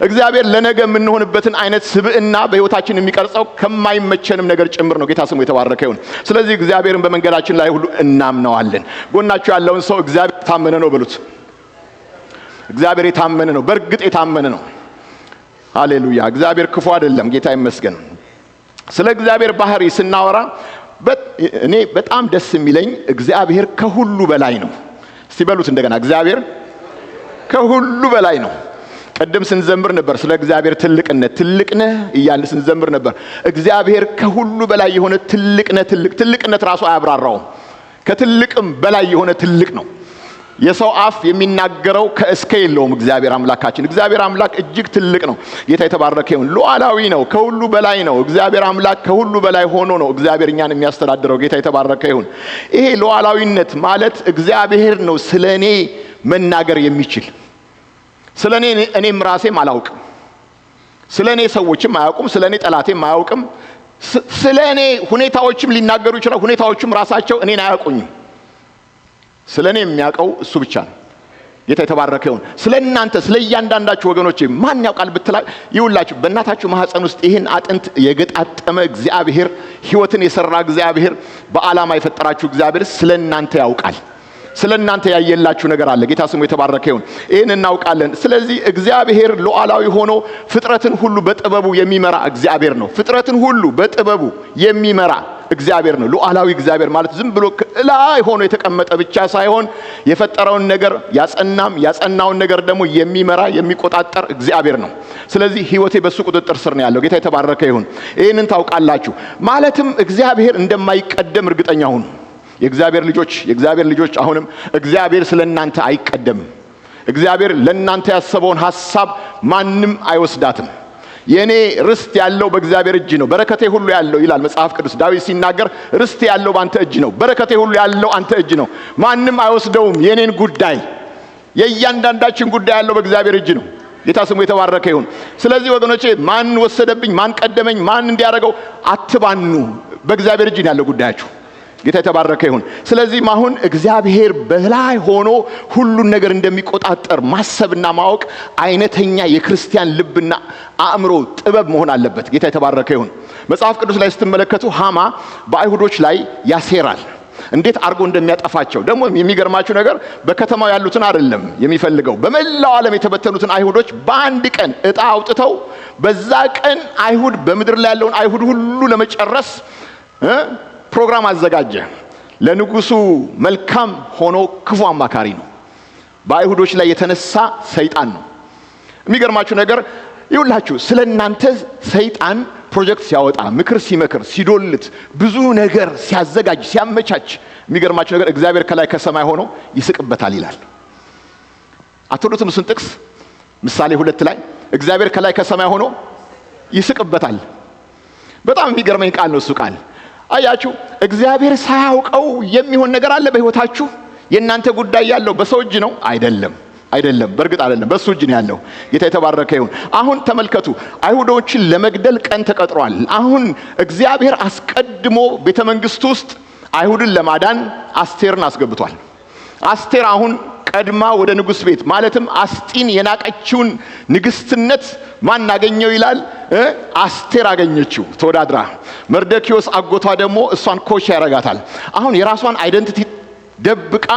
እግዚአብሔር ለነገ የምንሆንበትን አይነት ስብዕና በህይወታችን የሚቀርጸው ከማይመቸንም ነገር ጭምር ነው። ጌታ ስሙ የተባረከ ይሁን። ስለዚህ እግዚአብሔርን በመንገዳችን ላይ ሁሉ እናምነዋለን። ጎናችሁ ያለውን ሰው እግዚአብሔር የታመነ ነው በሉት። እግዚአብሔር የታመነ ነው፣ በእርግጥ የታመነ ነው። ሃሌሉያ። እግዚአብሔር ክፉ አይደለም። ጌታ ይመስገን። ስለ እግዚአብሔር ባህሪ ስናወራ እኔ በጣም ደስ የሚለኝ እግዚአብሔር ከሁሉ በላይ ነው። እስቲ በሉት እንደገና፣ እግዚአብሔር ከሁሉ በላይ ነው። ቀደም ስንዘምር ነበር ስለ እግዚአብሔር ትልቅነት፣ ትልቅነህ እያልን ስንዘምር ነበር። እግዚአብሔር ከሁሉ በላይ የሆነ ትልቅነት፣ ትልቅነት ራሱ አያብራራውም። ከትልቅም በላይ የሆነ ትልቅ ነው። የሰው አፍ የሚናገረው ከእስከ የለውም። እግዚአብሔር አምላክ እጅግ ትልቅ ነው። ጌታ የተባረከ ይሁን። ሉዓላዊ ነው፣ ከሁሉ በላይ ነው። እግዚአብሔር አምላክ ከሁሉ በላይ ሆኖ ነው እግዚአብሔር እኛን የሚያስተዳድረው። ጌታ የተባረከ ይሁን። ይሄ ሉዓላዊነት ማለት እግዚአብሔር ነው ስለኔ መናገር የሚችል። ስለኔ እኔም ራሴም አላውቅም፣ ስለኔ ሰዎችም አያውቁም፣ ስለኔ ጠላቴም አያውቅም። ስለኔ ሁኔታዎችም ሊናገሩ ይችላል፣ ሁኔታዎችም ራሳቸው እኔን አያውቁኝም። ስለኔ የሚያውቀው እሱ ብቻ ነው። ጌታ የተባረከ ይሁን። ስለናንተ ስለእያንዳንዳችሁ ወገኖቼ ማን ያውቃል ብትላ ይውላችሁ በእናታችሁ ማህፀን ውስጥ ይህን አጥንት የገጣጠመ እግዚአብሔር፣ ህይወትን የሰራ እግዚአብሔር፣ በዓላማ የፈጠራችሁ እግዚአብሔር ስለናንተ ያውቃል። ስለናንተ ያየላችሁ ነገር አለ። ጌታ ስሙ የተባረከ ይሁን። ይህን እናውቃለን። ስለዚህ እግዚአብሔር ሉዓላዊ ሆኖ ፍጥረትን ሁሉ በጥበቡ የሚመራ እግዚአብሔር ነው። ፍጥረትን ሁሉ በጥበቡ የሚመራ እግዚአብሔር ነው። ሉዓላዊ እግዚአብሔር ማለት ዝም ብሎ ላይ ሆኖ የተቀመጠ ብቻ ሳይሆን የፈጠረውን ነገር ያጸናውን ነገር ደግሞ የሚመራ የሚቆጣጠር እግዚአብሔር ነው። ስለዚህ ህይወቴ በሱ ቁጥጥር ስር ነው ያለው። ጌታ የተባረከ ይሁን። ይህንን ታውቃላችሁ። ማለትም እግዚአብሔር እንደማይቀደም እርግጠኛ ሁኑ። የእግዚአብሔር ልጆች አሁንም እግዚአብሔር ስለናንተ አይቀደምም። እግዚአብሔር ለናንተ ያሰበውን ሐሳብ ማንም አይወስዳትም። የኔ ርስት ያለው በእግዚአብሔር እጅ ነው፣ በረከቴ ሁሉ ያለው ይላል መጽሐፍ ቅዱስ። ዳዊት ሲናገር ርስቴ ያለው ባንተ እጅ ነው፣ በረከቴ ሁሉ ያለው አንተ እጅ ነው፣ ማንም አይወስደውም። የኔን ጉዳይ የእያንዳንዳችን ጉዳይ ያለው በእግዚአብሔር እጅ ነው። ጌታ ስሙ የተባረከ ይሁን። ስለዚህ ወገኖቼ ማን ወሰደብኝ፣ ማን ቀደመኝ፣ ማን እንዲያደርገው አትባኑ። በእግዚአብሔር እጅ ነው ያለው ጉዳያችሁ። ጌታ የተባረከ ይሁን። ስለዚህ አሁን እግዚአብሔር በላይ ሆኖ ሁሉን ነገር እንደሚቆጣጠር ማሰብና ማወቅ አይነተኛ የክርስቲያን ልብና አእምሮ ጥበብ መሆን አለበት። ጌታ የተባረከ ይሁን። መጽሐፍ ቅዱስ ላይ ስትመለከቱ ሃማ በአይሁዶች ላይ ያሴራል። እንዴት አርጎ እንደሚያጠፋቸው ደግሞ የሚገርማችሁ ነገር በከተማው ያሉትን አይደለም የሚፈልገው፣ በመላው ዓለም የተበተኑትን አይሁዶች በአንድ ቀን ዕጣ አውጥተው በዛ ቀን አይሁድ በምድር ላይ ያለውን አይሁድ ሁሉ ለመጨረስ ፕሮግራም አዘጋጀ። ለንጉሱ መልካም ሆኖ ክፉ አማካሪ ነው። በአይሁዶች ላይ የተነሳ ሰይጣን ነው። የሚገርማችሁ ነገር ይውላችሁ ስለናንተ ሰይጣን ፕሮጀክት ሲያወጣ፣ ምክር ሲመክር፣ ሲዶልት፣ ብዙ ነገር ሲያዘጋጅ፣ ሲያመቻች የሚገርማችሁ ነገር እግዚአብሔር ከላይ ከሰማይ ሆኖ ይስቅበታል ይላል። አትወዱትም? እሱን ጥቅስ ምሳሌ 2 ላይ እግዚአብሔር ከላይ ከሰማይ ሆኖ ይስቅበታል። በጣም የሚገርመኝ ቃል ነው እሱ ቃል። አያችሁ እግዚአብሔር ሳያውቀው የሚሆን ነገር አለ በህይወታችሁ። የእናንተ ጉዳይ ያለው በሰው እጅ ነው አይደለም፣ በእርግጥ አይደለም፣ በሱ እጅ ነው ያለው። ጌታ የተባረከ ይሁን። አሁን ተመልከቱ፣ አይሁዶችን ለመግደል ቀን ተቀጥሯል። አሁን እግዚአብሔር አስቀድሞ ቤተመንግስት ውስጥ አይሁድን ለማዳን አስቴርን አስገብቷል። አስቴር አሁን ቀድማ ወደ ንጉስ ቤት ማለትም አስጢን የናቀችውን ንግስትነት ማን አገኘው ይላል? አስቴር አገኘችው ተወዳድራ። መርዶክዮስ አጎቷ ደግሞ እሷን ኮች ያረጋታል። አሁን የራሷን አይደንቲቲ ደብቃ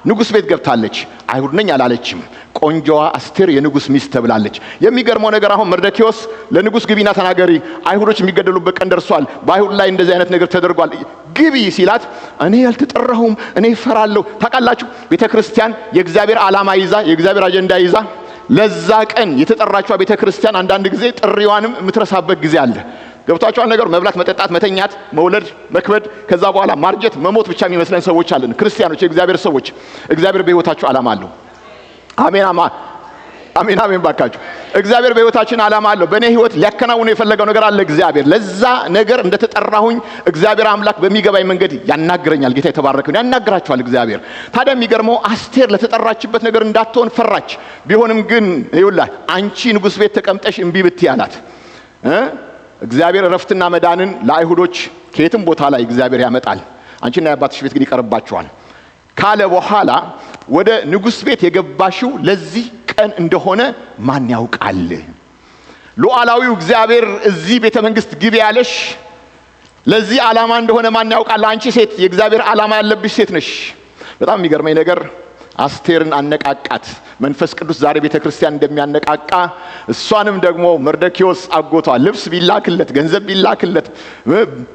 ንጉስ ቤት ገብታለች። አይሁድ ነኝ አላለችም። ቆንጆዋ አስቴር የንጉስ ሚስት ተብላለች። የሚገርመው ነገር አሁን መርዶክዮስ ለንጉስ ግቢና ተናገሪ፣ አይሁዶች የሚገደሉበት ቀን ደርሷል፣ በአይሁድ ላይ እንደዚህ አይነት ነገር ተደርጓል፣ ግቢ ሲላት እኔ ያልተጠራሁም እኔ እፈራለሁ። ታውቃላችሁ ቤተክርስቲያን የእግዚአብሔር ዓላማ ይዛ የእግዚአብሔር አጀንዳ ይዛ ለዛ ቀን የተጠራችው ቤተክርስቲያን አንዳንድ ጊዜ ጥሪዋንም የምትረሳበት ጊዜ አለ። ገብታችኋል? ነገር መብላት፣ መጠጣት፣ መተኛት፣ መውለድ፣ መክበድ፣ ከዛ በኋላ ማርጀት፣ መሞት ብቻ የሚመስለን ሰዎች አለን። ክርስቲያኖች፣ የእግዚአብሔር ሰዎች፣ እግዚአብሔር በህይወታችሁ ዓላማ አለው። አሜን ባካችሁ። እግዚአብሔር በህይወታችን ዓላማ አለው። በእኔ ህይወት ሊያከናውነው የፈለገው ነገር አለ። እግዚአብሔር ለዛ ነገር እንደተጠራሁኝ እግዚአብሔር አምላክ በሚገባኝ መንገድ ያናግረኛል። ጌታ የተባረከ ነው። ያናግራችኋል እግዚአብሔር። ታዲያ የሚገርመው አስቴር ለተጠራችበት ነገር እንዳትሆን ፈራች። ቢሆንም ግን ይኸውልህ አንቺ ንጉስ ቤት ተቀምጠሽ እምቢ ብትይ አላት። እግዚአብሔር እረፍትና መዳንን ለአይሁዶች ከየትም ቦታ ላይ እግዚአብሔር ያመጣል። አንቺና የአባትሽ ቤት ግን ይቀርባችኋል ካለ በኋላ ወደ ንጉሥ ቤት የገባሽው ለዚህ ቀን እንደሆነ ማን ያውቃል? ሉዓላዊው እግዚአብሔር እዚህ ቤተ መንግስት ግቢ ያለሽ ለዚህ ዓላማ እንደሆነ ማን ያውቃል? አንቺ ሴት የእግዚአብሔር ዓላማ ያለብሽ ሴት ነሽ። በጣም የሚገርመኝ ነገር አስቴርን አነቃቃት መንፈስ ቅዱስ ዛሬ ቤተ ክርስቲያን እንደሚያነቃቃ። እሷንም ደግሞ መርዶክዮስ አጎቷ ልብስ ቢላክለት ገንዘብ ቢላክለት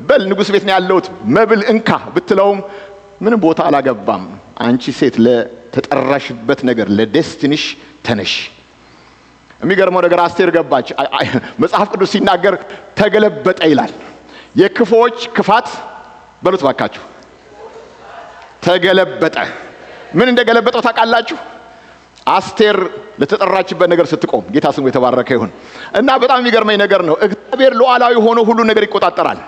በል ንጉሥ ቤት ነው ያለሁት መብል እንካ ብትለውም ምንም ቦታ አላገባም። አንቺ ሴት ለተጠራሽበት ነገር ለዴስቲኒሽ ተነሽ። የሚገርመው ነገር አስቴር ገባች። መጽሐፍ ቅዱስ ሲናገር ተገለበጠ ይላል። የክፎች ክፋት በሉት ባካችሁ ተገለበጠ። ምን እንደገለበጠው ታውቃላችሁ? አስቴር ለተጠራችበት ነገር ስትቆም። ጌታ ስሙ የተባረከ ይሁን። እና በጣም የሚገርመኝ ነገር ነው እግዚአብሔር ሉዓላዊ ሆኖ ሁሉ ነገር ይቆጣጠራል።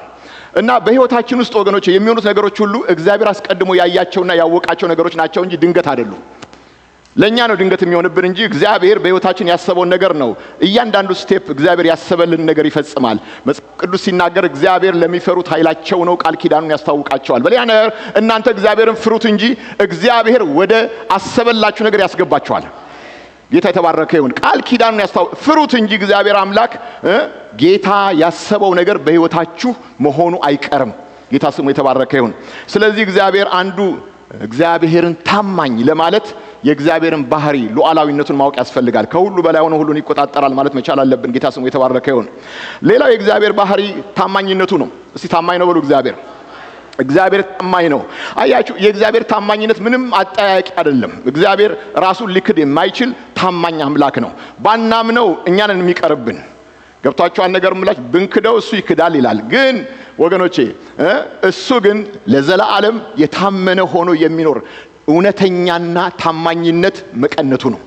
እና በህይወታችን ውስጥ ወገኖች የሚሆኑት ነገሮች ሁሉ እግዚአብሔር አስቀድሞ ያያቸውና ያወቃቸው ነገሮች ናቸው እንጂ ድንገት አይደሉም። ለኛ ነው ድንገት የሚሆንብን እንጂ እግዚአብሔር በህይወታችን ያሰበውን ነገር ነው። እያንዳንዱ ስቴፕ እግዚአብሔር ያሰበልን ነገር ይፈጽማል። መጽሐፍ ቅዱስ ሲናገር እግዚአብሔር ለሚፈሩት ኃይላቸው ነው፣ ቃል ኪዳኑን ያስታውቃቸዋል። በሌላ ነገር እናንተ እግዚአብሔርን ፍሩት እንጂ እግዚአብሔር ወደ አሰበላችሁ ነገር ያስገባችኋል። ጌታ የተባረከ ይሁን። ቃል ኪዳኑን ፍሩት እንጂ እግዚአብሔር አምላክ ጌታ ያሰበው ነገር በህይወታችሁ መሆኑ አይቀርም። ጌታ ስሙ የተባረከ ይሁን። ስለዚህ እግዚአብሔር አንዱ እግዚአብሔርን ታማኝ ለማለት የእግዚአብሔርን ባህሪ ሉዓላዊነቱን ማወቅ ያስፈልጋል። ከሁሉ በላይ ሆኖ ሁሉን ይቆጣጠራል ማለት መቻል አለብን። ጌታ ስሙ የተባረከ ይሁን። ሌላው የእግዚአብሔር ባህሪ ታማኝነቱ ነው። እስቲ ታማኝ ነው በሉ። እግዚአብሔር ታማኝ ነው። አያችሁ የእግዚአብሔር ታማኝነት ምንም አጠያያቂ አይደለም። እግዚአብሔር ራሱን ሊክድ የማይችል ታማኝ አምላክ ነው። ባናምነው እኛንን የሚቀርብን ገብቷችኋል? ነገር ምላች ብንክደው እሱ ይክዳል ይላል። ግን ወገኖቼ እሱ ግን ለዘላለም የታመነ ሆኖ የሚኖር እውነተኛና ታማኝነት መቀነቱ ነው።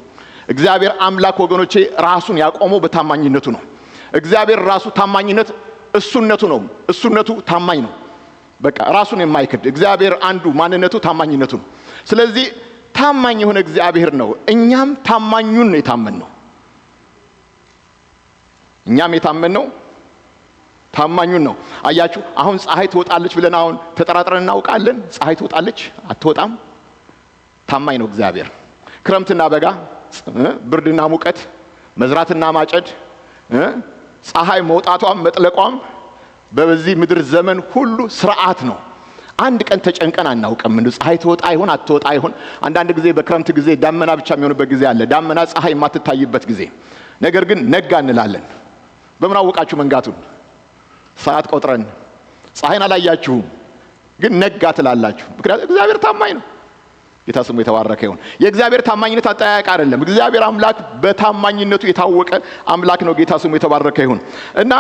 እግዚአብሔር አምላክ ወገኖቼ ራሱን ያቆመው በታማኝነቱ ነው። እግዚአብሔር ራሱ ታማኝነት እሱነቱ ነው። እሱነቱ ታማኝ ነው። በቃ ራሱን የማይክድ እግዚአብሔር አንዱ ማንነቱ ታማኝነቱ ነው። ስለዚህ ታማኝ የሆነ እግዚአብሔር ነው። እኛም ታማኙን ነው የታመንነው። እኛም የታመንነው ታማኙን ነው። አያችሁ አሁን ፀሐይ ትወጣለች ብለን አሁን ተጠራጥረን እናውቃለን? ፀሐይ ትወጣለች አትወጣም? ታማኝ ነው እግዚአብሔር። ክረምትና በጋ፣ ብርድና ሙቀት፣ መዝራትና ማጨድ፣ ፀሐይ መውጣቷም መጥለቋም በዚህ ምድር ዘመን ሁሉ ስርዓት ነው። አንድ ቀን ተጨንቀን አናውቅም። ፀሐይ ትወጣ ይሆን አትወጣ ይሆን? አንዳንድ ጊዜ በክረምት ጊዜ ዳመና ብቻ የሚሆንበት ጊዜ አለ። ዳመና ፀሐይ የማትታይበት ጊዜ። ነገር ግን ነጋ እንላለን። በምን አወቃችሁ መንጋቱን? ሰዓት ቆጥረን። ፀሐይን አላያችሁም ግን ነጋ ትላላችሁ። ምክንያቱም እግዚአብሔር ታማኝ ነው። ጌታ ስሙ የተባረከ ይሁን። የእግዚአብሔር ታማኝነት አጠያያቂ አይደለም። እግዚአብሔር አምላክ በታማኝነቱ የታወቀ አምላክ ነው። ጌታ ስሙ የተባረከ ይሁን። እና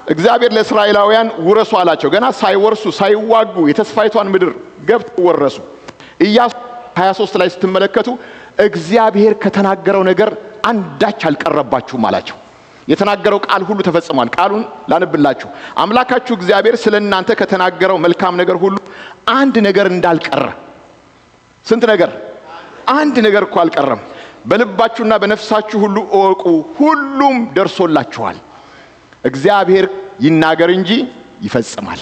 እግዚአብሔር ለእስራኤላውያን ውረሱ አላቸው። ገና ሳይወርሱ ሳይዋጉ የተስፋይቷን ምድር ገብተው ወረሱ። ኢያሱ 23 ላይ ስትመለከቱ እግዚአብሔር ከተናገረው ነገር አንዳች አልቀረባችሁም አላቸው። የተናገረው ቃል ሁሉ ተፈጽሟል። ቃሉን ላንብላችሁ። አምላካችሁ እግዚአብሔር ስለእናንተ ከተናገረው መልካም ነገር ሁሉ አንድ ነገር እንዳልቀረ። ስንት ነገር? አንድ ነገር እኮ አልቀረም። በልባችሁና በነፍሳችሁ ሁሉ እወቁ፣ ሁሉም ደርሶላችኋል። እግዚአብሔር ይናገር እንጂ ይፈጽማል።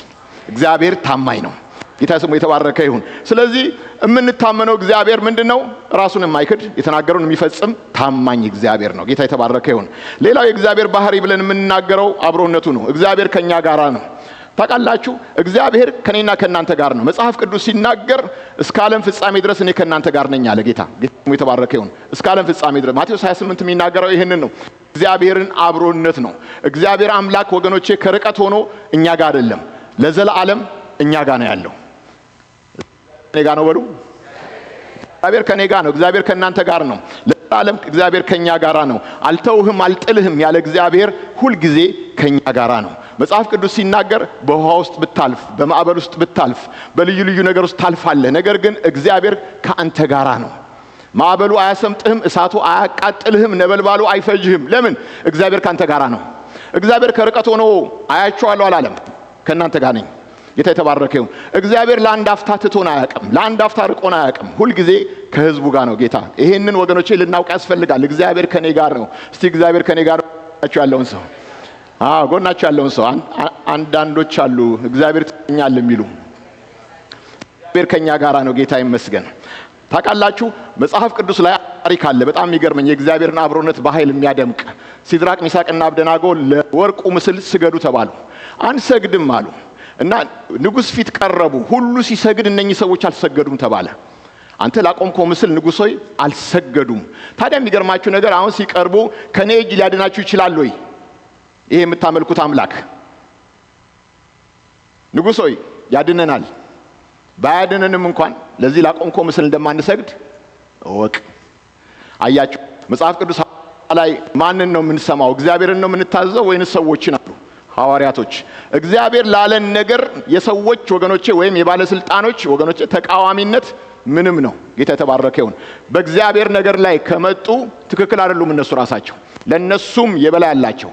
እግዚአብሔር ታማኝ ነው። ጌታ ስሙ የተባረከ ይሁን። ስለዚህ የምንታመነው እግዚአብሔር ምንድነው? ራሱን የማይክድ የተናገረውን የሚፈጽም ታማኝ እግዚአብሔር ነው። ጌታ የተባረከ ይሁን። ሌላው የእግዚአብሔር ባህሪ ብለን የምንናገረው አብሮነቱ ነው። እግዚአብሔር ከኛ ጋራ ነው። ታውቃላችሁ እግዚአብሔር ከኔና ከናንተ ጋር ነው። መጽሐፍ ቅዱስ ሲናገር እስከ ዓለም ፍጻሜ ድረስ እኔ ከናንተ ጋር ነኝ አለ ጌታ። ጌታ የተባረከ ይሁን። እስከ ዓለም ፍጻሜ ድረስ ማቴዎስ 28 የሚናገረው ይሄንን ነው። እግዚአብሔርን አብሮነት ነው። እግዚአብሔር አምላክ ወገኖቼ ከርቀት ሆኖ እኛ ጋር አይደለም፣ ለዘላለም እኛ ጋር ነው ያለው። እኔ ጋር ነው በሉ። እግዚአብሔር ከኔ ጋር ነው። እግዚአብሔር ከናንተ ጋር ነው። ለዘላለም እግዚአብሔር ከኛ ጋር ነው። አልተውህም አልጥልህም ያለ እግዚአብሔር ሁል ጊዜ ከኛ ጋር ነው። መጽሐፍ ቅዱስ ሲናገር በውሃ ውስጥ ብታልፍ፣ በማዕበል ውስጥ ብታልፍ፣ በልዩ ልዩ ነገር ውስጥ ታልፋለህ። ነገር ግን እግዚአብሔር ከአንተ ጋር ነው። ማዕበሉ አያሰምጥህም፣ እሳቱ አያቃጥልህም፣ ነበልባሉ አይፈጅህም። ለምን? እግዚአብሔር ካንተ ጋራ ነው። እግዚአብሔር ከርቀት ሆኖ አያችኋለሁ አላለም። ከናንተ ጋር ነኝ። ጌታ የተባረከ ይሁን። እግዚአብሔር ለአንድ አፍታ ትቶን አያውቅም። ለአንድ አፍታ ርቆን አያውቅም። ሁል ጊዜ ከህዝቡ ጋር ነው ጌታ። ይሄንን ወገኖቼ ልናውቅ ያስፈልጋል። እግዚአብሔር ከኔ ጋር ነው። እስቲ እግዚአብሔር ከኔ ጋር ናቸው ያለውን ሰው ጎናቸው ያለውን ሰው አንዳንዶች አሉ እግዚአብሔር ትኛል የሚሉ እግዚአብሔር ከኛ ጋራ ነው። ጌታ ይመስገን። ታውቃላችሁ መጽሐፍ ቅዱስ ላይ ታሪክ አለ በጣም የሚገርመኝ የእግዚአብሔርን አብሮነት በኃይል የሚያደምቅ። ሲድራቅ ሚሳቅና አብደናጎ ለወርቁ ምስል ስገዱ ተባሉ። አንሰግድም አሉ እና ንጉሥ ፊት ቀረቡ። ሁሉ ሲሰግድ እነኚህ ሰዎች አልሰገዱም ተባለ። አንተ ላቆምከው ምስል ንጉሥ ሆይ አልሰገዱም። ታዲያ የሚገርማችሁ ነገር አሁን ሲቀርቡ ከኔ እጅ ሊያድናችሁ ይችላል ወይ ይሄ የምታመልኩት አምላክ? ንጉሥ ሆይ ያድነናል። ባያድነንም እንኳን ለዚህ ላቆምከው ምስል እንደማንሰግድ እወቅ። አያችሁ መጽሐፍ ቅዱስ ላይ ማንን ነው የምንሰማው? እግዚአብሔርን ነው የምንታዘዘው ወይንስ ሰዎችን? አሉ ሐዋርያቶች። እግዚአብሔር ላለን ነገር የሰዎች ወገኖቼ ወይም የባለስልጣኖች ወገኖቼ ተቃዋሚነት ምንም ነው። ጌታ የተባረከ ይሁን። በእግዚአብሔር ነገር ላይ ከመጡ ትክክል አይደሉም እነሱ ራሳቸው፣ ለነሱም የበላይ አላቸው።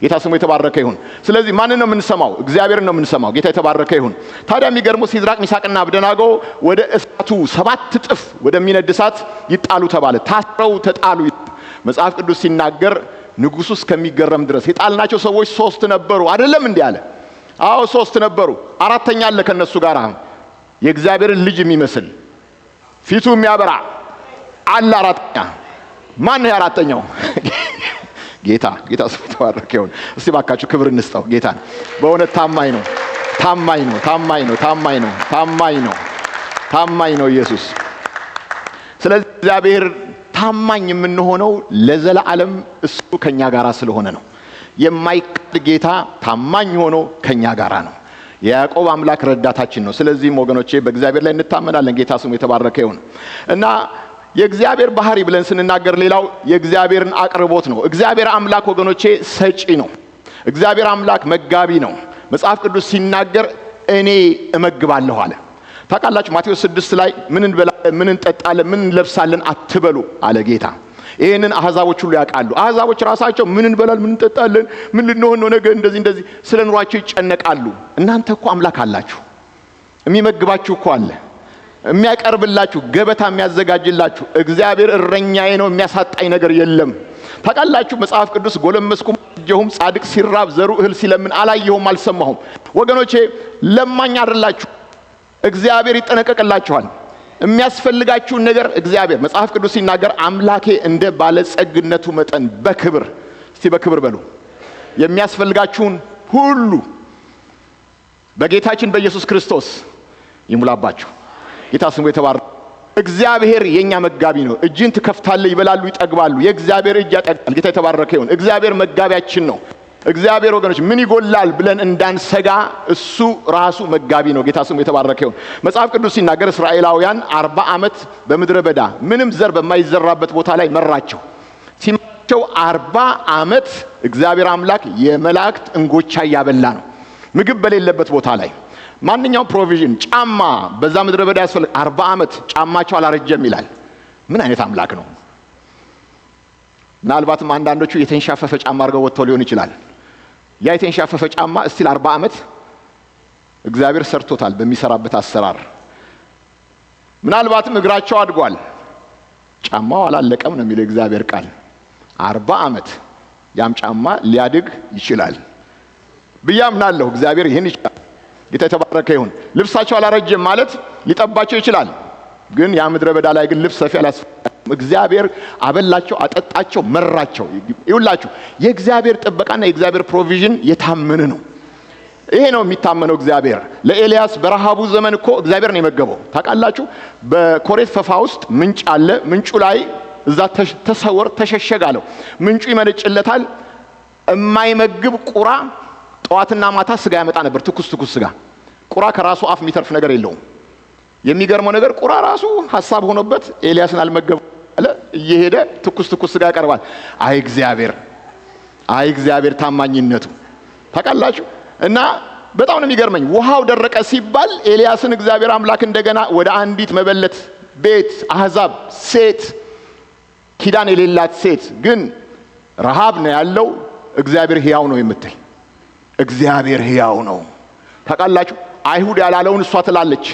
ጌታ ስሙ የተባረከ ይሁን። ስለዚህ ማንን ነው የምንሰማው? እግዚአብሔርን ነው የምንሰማው። ጌታ የተባረከ ይሁን። ታዲያ የሚገርመው ሲድራቅ ሚሳቅና አብደናጎ ወደ እሳቱ 7 እጥፍ ወደሚነድ እሳት ይጣሉ ተባለ። ታስረው ተጣሉ። መጽሐፍ ቅዱስ ሲናገር ንጉሡ እስከሚገረም ድረስ የጣልናቸው ሰዎች 3 ነበሩ አይደለም እንዴ አለ። አዎ 3 ነበሩ። 4ኛ አለ ከነሱ ጋር የእግዚአብሔርን ልጅ የሚመስል ፊቱ የሚያበራ አለ 4ኛ። ማን ነው 4ኛው? ጌታ ስሙ ተባረከ ይሁን። እስቲ ባካችሁ ክብር እንስጠው ጌታን። በእውነት ታማኝ ነው ኢየሱስ። ስለዚህ እግዚአብሔር ታማኝ የምንሆነው ለዘላለም እሱ ከኛ ጋራ ስለሆነ ነው። የማይቀር ጌታ ታማኝ ሆኖ ከኛ ጋራ ነው። የያዕቆብ አምላክ ረዳታችን ነው። ስለዚህም ወገኖቼ በእግዚአብሔር ላይ እንታመናለን። ጌታ ስሙ የተባረከ ይሁን እና የእግዚአብሔር ባህሪ ብለን ስንናገር ሌላው የእግዚአብሔርን አቅርቦት ነው። እግዚአብሔር አምላክ ወገኖቼ ሰጪ ነው። እግዚአብሔር አምላክ መጋቢ ነው። መጽሐፍ ቅዱስ ሲናገር እኔ እመግባለሁ አለ። ታውቃላችሁ ማቴዎስ 6 ላይ ምን እንበላለን፣ ምን እንጠጣለን፣ ምን እንለብሳለን አትበሉ አለ ጌታ። ይሄንን አህዛቦች ሁሉ ያውቃሉ። አህዛቦች ራሳቸው ምን እንበላለን፣ ምን እንጠጣለን፣ ምን ልንሆን ነው ነገ እንደዚህ ስለ ኑሯቸው ይጨነቃሉ። እናንተ እኮ አምላክ አላችሁ። የሚመግባችሁ እኮ አለ፣ የሚያቀርብላችሁ ገበታ የሚያዘጋጅላችሁ። እግዚአብሔር እረኛዬ ነው፣ የሚያሳጣኝ ነገር የለም። ታውቃላችሁ መጽሐፍ ቅዱስ ጎለመስኩም ጀሁም ጻድቅ ሲራብ ዘሩ እህል ሲለምን አላየሁም አልሰማሁም። ወገኖቼ ለማኝ አይደላችሁ፣ እግዚአብሔር ይጠነቀቅላችኋል። የሚያስፈልጋችሁን ነገር እግዚአብሔር መጽሐፍ ቅዱስ ሲናገር አምላኬ እንደ ባለጸግነቱ መጠን በክብር እስቲ በክብር በሉ የሚያስፈልጋችሁን ሁሉ በጌታችን በኢየሱስ ክርስቶስ ይሙላባችሁ። ጌታ ስሙ የተባረከ። እግዚአብሔር የኛ መጋቢ ነው። እጅን ትከፍታለህ ይበላሉ ይጠግባሉ። የእግዚአብሔር እጅ ያጠግባል። ጌታ የተባረከ ይሁን። እግዚአብሔር መጋቢያችን ነው። እግዚአብሔር ወገኖች ምን ይጎላል ብለን እንዳንሰጋ እሱ ራሱ መጋቢ ነው። ጌታ ስሙ የተባረከ ይሁን። መጽሐፍ ቅዱስ ሲናገር እስራኤላውያን 40 ዓመት በምድረ በዳ ምንም ዘር በማይዘራበት ቦታ ላይ መራቸው። ሲመራቸው 40 ዓመት እግዚአብሔር አምላክ የመላእክት እንጎቻ ያበላ ነው። ምግብ በሌለበት ቦታ ላይ ማንኛውም ፕሮቪዥን ጫማ በዛ ምድረ በዳ ያስፈልግ 40 ዓመት ጫማቸው አላረጀም ይላል። ምን አይነት አምላክ ነው? ምናልባትም አንዳንዶቹ የተንሻፈፈ ጫማ አድርገው ወጥተው ሊሆን ይችላል። ያ የተንሻፈፈ ጫማ እስቲል 40 ዓመት እግዚአብሔር ሰርቶታል በሚሰራበት አሰራር። ምናልባትም እግራቸው አድጓል፣ ጫማው አላለቀም ነው የሚለው እግዚአብሔር ቃል። 40 ዓመት ያም ጫማ ሊያድግ ይችላል ብያምናለሁ። እግዚአብሔር ይህን ይችላል። ጌታ የተባረከ ይሁን። ልብሳቸው አላረጀም ማለት ሊጠባቸው ይችላል፣ ግን ያ ምድረ በዳ ላይ ግን ልብስ ሰፊ አላስፈልግም። እግዚአብሔር አበላቸው፣ አጠጣቸው፣ መራቸው። ይውላችሁ የእግዚአብሔር ጥበቃና የእግዚአብሔር ፕሮቪዥን የታመነ ነው። ይሄ ነው የሚታመነው እግዚአብሔር። ለኤልያስ በረሃቡ ዘመን እኮ እግዚአብሔር ነው የመገበው። ታውቃላችሁ በኮሬት ፈፋ ውስጥ ምንጭ አለ። ምንጩ ላይ እዛ ተሰወር ተሸሸግ አለው። ምንጩ ይመነጭለታል። የማይመግብ ቁራ ጠዋትና ማታ ስጋ ያመጣ ነበር። ትኩስ ስጋ። ቁራ ከራሱ አፍ የሚተርፍ ነገር የለውም። የሚገርመው ነገር ቁራ ራሱ ሐሳብ ሆኖበት ኤልያስን አልመገበ አለ። እየሄደ ትኩስ ስጋ ያቀርባል። አይ እግዚአብሔር ታማኝነቱ ታውቃላችሁ። እና በጣም ነው የሚገርመኝ። ውሃው ደረቀ ሲባል ኤልያስን እግዚአብሔር አምላክ እንደገና ወደ አንዲት መበለት ቤት አህዛብ ሴት ኪዳን የሌላት ሴት ግን ረሃብ ነው ያለው። እግዚአብሔር ሕያው ነው የምትል እግዚአብሔር ሕያው ነው። ታውቃላችሁ አይሁድ ያላለውን እሷ ትላለች።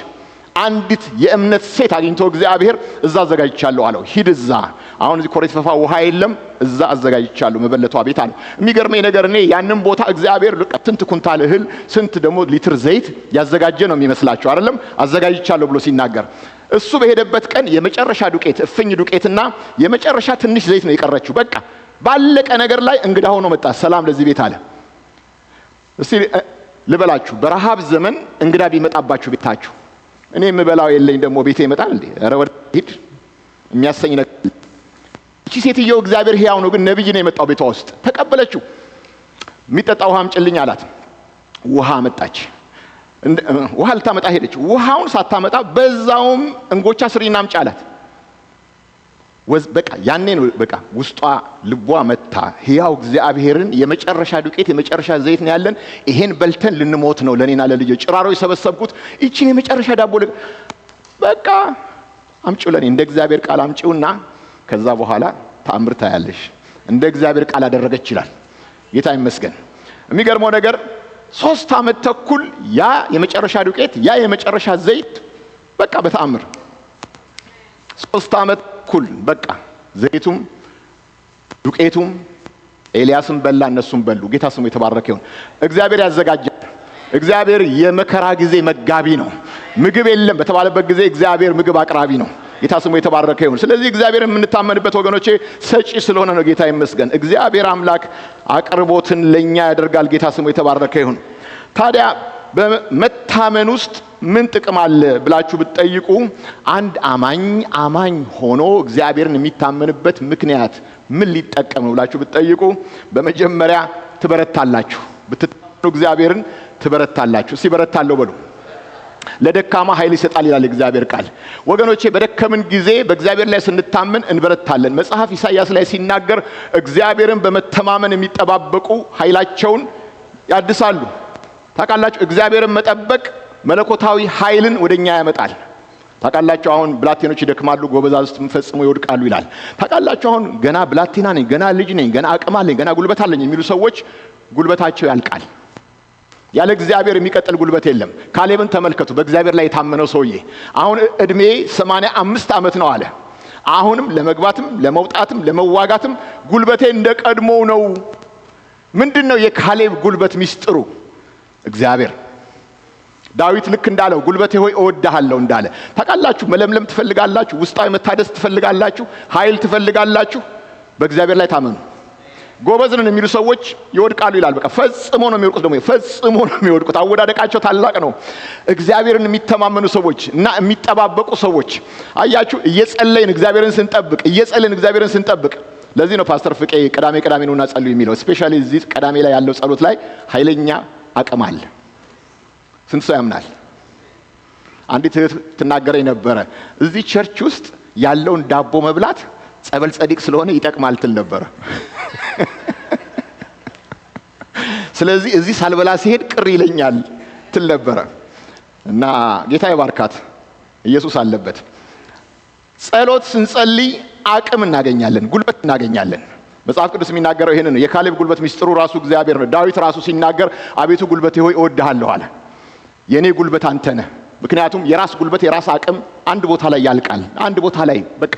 አንዲት የእምነት ሴት አግኝቶ እግዚአብሔር እዛ አዘጋጅቻለሁ አለው። ሂድ እዛ አሁን እዚህ ኮሬት ፈፋ ውሃ የለም፣ እዛ አዘጋጅቻለሁ መበለቷ ቤት አለ። የሚገርመኝ ነገር እኔ ያንን ቦታ እግዚአብሔር ስንት ኩንታል እህል ስንት ደግሞ ሊትር ዘይት ያዘጋጀ ነው የሚመስላችሁ አይደለም? አዘጋጅቻለሁ ብሎ ሲናገር እሱ በሄደበት ቀን የመጨረሻ ዱቄት እፍኝ ዱቄትና የመጨረሻ ትንሽ ዘይት ነው የቀረችው። በቃ ባለቀ ነገር ላይ እንግዳ ሆኖ መጣ። ሰላም ለዚህ ቤት አለ። እስቲ ልበላችሁ፣ በረሃብ ዘመን እንግዳ ቢመጣባችሁ ቤታችሁ እኔ የምበላው የለኝ ደግሞ ቤቴ ይመጣል እንዴ? ኧረ ወደ ሂድ የሚያሰኝ ነገር። እቺ ሴትዮ እግዚአብሔር ሕያው ነው ግን ነብይ ነው የመጣው ቤቷ ውስጥ። ተቀበለችው። የሚጠጣ ውሃ አምጪልኝ አላት። ውሃ መጣች። ውሃ ልታመጣ ሄደች። ውሃውን ሳታመጣ በዛውም እንጎቻ ስሪና አምጪ አላት። በቃ ያኔ ነው በቃ ውስጧ ልቧ መታ ሕያው እግዚአብሔርን የመጨረሻ ዱቄት የመጨረሻ ዘይት ነው ያለን፣ ይሄን በልተን ልንሞት ነው ለኔና ለልጄ። ጭራሮ የሰበሰብኩት እቺን የመጨረሻ ዳቦ በቃ አምጪው ለኔ፣ እንደ እግዚአብሔር ቃል አምጪውና ከዛ በኋላ ተአምር ታያለሽ። እንደ እግዚአብሔር ቃል አደረገች ይላል። ጌታ ይመስገን። የሚገርመው ነገር 3 ዓመት ተኩል ያ የመጨረሻ ዱቄት ያ የመጨረሻ ዘይት በቃ በተአምር 3 ዓመት ተኩል በቃ ዘይቱም ዱቄቱም ኤልያስም በላ፣ እነሱም በሉ። ጌታ ስሙ የተባረከ ይሁን። እግዚአብሔር ያዘጋጃል። እግዚአብሔር የመከራ ጊዜ መጋቢ ነው። ምግብ የለም በተባለበት ጊዜ እግዚአብሔር ምግብ አቅራቢ ነው። ጌታ ስሙ የተባረከ ይሁን። ስለዚህ እግዚአብሔር የምንታመንበት ወገኖቼ ሰጪ ስለሆነ ነው። ጌታ ይመስገን። እግዚአብሔር አምላክ አቅርቦትን ለኛ ያደርጋል። ጌታ ስሙ የተባረከ ይሁን። ታዲያ በመታመን ውስጥ ምን ጥቅም አለ ብላችሁ ብትጠይቁ አንድ አማኝ ሆኖ እግዚአብሔርን የሚታመንበት ምክንያት ምን ሊጠቀም ነው ብላችሁ ብትጠይቁ በመጀመሪያ ትበረታላችሁ። ብትታመኑ እግዚአብሔርን ትበረታላችሁ። እስቲ በረታለሁ በሉ። ለደካማ ኃይል ይሰጣል ይላል እግዚአብሔር ቃል። ወገኖቼ በደከምን ጊዜ በእግዚአብሔር ላይ ስንታመን እንበረታለን። መጽሐፍ ኢሳይያስ ላይ ሲናገር እግዚአብሔርን በመተማመን የሚጠባበቁ ኃይላቸውን ያድሳሉ። ታውቃላችሁ፣ እግዚአብሔርን መጠበቅ መለኮታዊ ኃይልን ወደኛ ያመጣል። ታውቃላችሁ፣ አሁን ብላቴኖች ይደክማሉ፣ ጎበዛዝትም ፈጽሞ ይወድቃሉ ይላል። ታውቃላችሁ፣ አሁን ገና ብላቴና ነኝ፣ ገና ልጅ ነኝ፣ ገና አቅም አለኝ፣ ገና ጉልበት አለኝ የሚሉ ሰዎች ጉልበታቸው ያልቃል። ያለ እግዚአብሔር የሚቀጥል ጉልበት የለም። ካሌብን ተመልከቱ፣ በእግዚአብሔር ላይ የታመነው ሰውዬ አሁን እድሜ 85 ዓመት ነው አለ። አሁንም ለመግባትም ለመውጣትም ለመዋጋትም ጉልበቴ እንደቀድሞው ነው። ምንድነው የካሌብ ጉልበት ሚስጥሩ? እግዚአብሔር። ዳዊት ልክ እንዳለው ጉልበቴ ሆይ እወድሃለሁ እንዳለ። ታውቃላችሁ፣ መለምለም ትፈልጋላችሁ፣ ውስጣዊ መታደስ ትፈልጋላችሁ፣ ኃይል ትፈልጋላችሁ፣ በእግዚአብሔር ላይ ታመኑ። ጎበዝ ነን የሚሉ ሰዎች ይወድቃሉ ይላል። በቃ ፈጽሞ ነው የሚወድቁት። ደግሞ ፈጽሞ ነው የሚወድቁት። አወዳደቃቸው ታላቅ ነው። እግዚአብሔርን የሚተማመኑ ሰዎች እና የሚጠባበቁ ሰዎች አያችሁ፣ እየጸለይን እግዚአብሔርን ስንጠብቅ ለዚህ ነው ፓስተር ፍቄ ቅዳሜ ነውና ጸልዩ የሚለው። ስፔሻሊ እዚህ ቅዳሜ ላይ ያለው ጸሎት ላይ ኃይለኛ አቅም አለ። ስንት ሰው ያምናል? አንዲት እህት ትናገረኝ ነበረ፣ እዚህ ቸርች ውስጥ ያለውን ዳቦ መብላት ጸበል ጸዲቅ ስለሆነ ይጠቅማል ትል ነበረ። ስለዚህ እዚህ ሳልበላ ሲሄድ ቅር ይለኛል ትል ነበረ። እና ጌታ ይባርካት፣ ኢየሱስ አለበት። ጸሎት ስንጸልይ አቅም እናገኛለን፣ ጉልበት እናገኛለን። መጽሐፍ ቅዱስ የሚናገረው ይሄንን ነው። የካሌብ ጉልበት ሚስጥሩ ራሱ እግዚአብሔር ነው። ዳዊት ራሱ ሲናገር አቤቱ ጉልበቴ ሆይ እወድሃለሁ አለ። የኔ ጉልበት አንተ ነህ። ምክንያቱም የራስ ጉልበት የራስ አቅም አንድ ቦታ ላይ ያልቃል፣ አንድ ቦታ ላይ በቃ።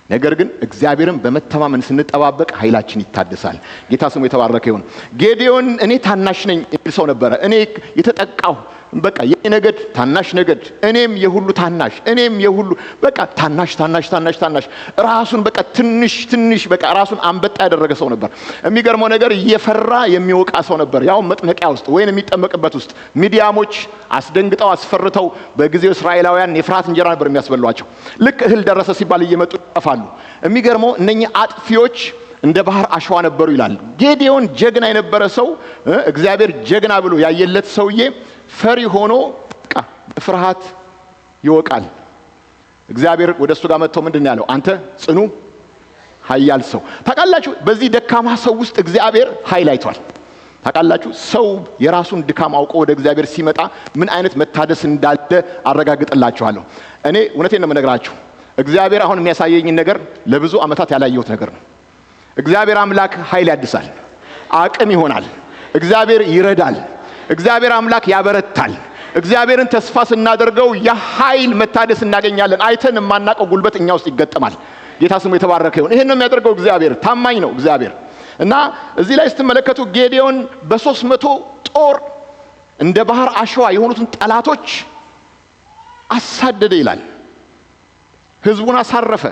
ነገር ግን እግዚአብሔርን በመተማመን ስንጠባበቅ ኃይላችን ይታደሳል። ጌታ ስሙ የተባረከ ይሁን። ጌዲዮን እኔ ታናሽ ነኝ የሚል ሰው ነበረ። እኔ የተጠቃው በቃ የኔ ነገድ ታናሽ ነገድ፣ እኔም የሁሉ ታናሽ፣ እኔም የሁሉ በቃ ታናሽ ራሱን በቃ ትንሽ በቃ ራሱን አንበጣ ያደረገ ሰው ነበር። የሚገርመው ነገር እየፈራ የሚወቃ ሰው ነበር። ያው መጥመቂያ ውስጥ ወይንም የሚጠመቅበት ውስጥ ሚዲያሞች አስደንግጠው አስፈርተው በጊዜው እስራኤላውያን የፍርሃት እንጀራ ነበር የሚያስበሏቸው። ልክ እህል ደረሰ ሲባል እየመጡ ይጠፋሉ። የሚገርመው እነኚህ አጥፊዎች እንደ ባህር አሸዋ ነበሩ ይላል። ጌዲዮን ጀግና የነበረ ሰው፣ እግዚአብሔር ጀግና ብሎ ያየለት ሰውዬ ፈሪ ሆኖ ፍርሃት ይወቃል። እግዚአብሔር ወደሱ ጋር መጥቶ ምንድን ያለው? አንተ ጽኑ ኃያል ሰው። ታውቃላችሁ፣ በዚህ ደካማ ሰው ውስጥ እግዚአብሔር ኃይል አይቷል። ታውቃላችሁ፣ ሰው የራሱን ድካም አውቆ ወደ እግዚአብሔር ሲመጣ ምን አይነት መታደስ እንዳለ አረጋግጥላችኋለሁ። እኔ እውነቴን ነው የምነግራችሁ። እግዚአብሔር አሁን የሚያሳየኝን ነገር ለብዙ ዓመታት ያላየሁት ነገር ነው። እግዚአብሔር አምላክ ኃይል ያድሳል፣ አቅም ይሆናል። እግዚአብሔር ይረዳል። እግዚአብሔር አምላክ ያበረታል። እግዚአብሔርን ተስፋ ስናደርገው የኃይል መታደስ እናገኛለን። አይተን የማናውቀው ጉልበት እኛ ውስጥ ይገጠማል። ጌታ ስሙ የተባረከ ይሁን። ይሄን ነው የሚያደርገው እግዚአብሔር። ታማኝ ነው እግዚአብሔር። እና እዚህ ላይ ስትመለከቱ ጌዲዮን በ300 ጦር እንደ ባህር አሸዋ የሆኑትን ጠላቶች አሳደደ ይላል። ህዝቡን አሳረፈ።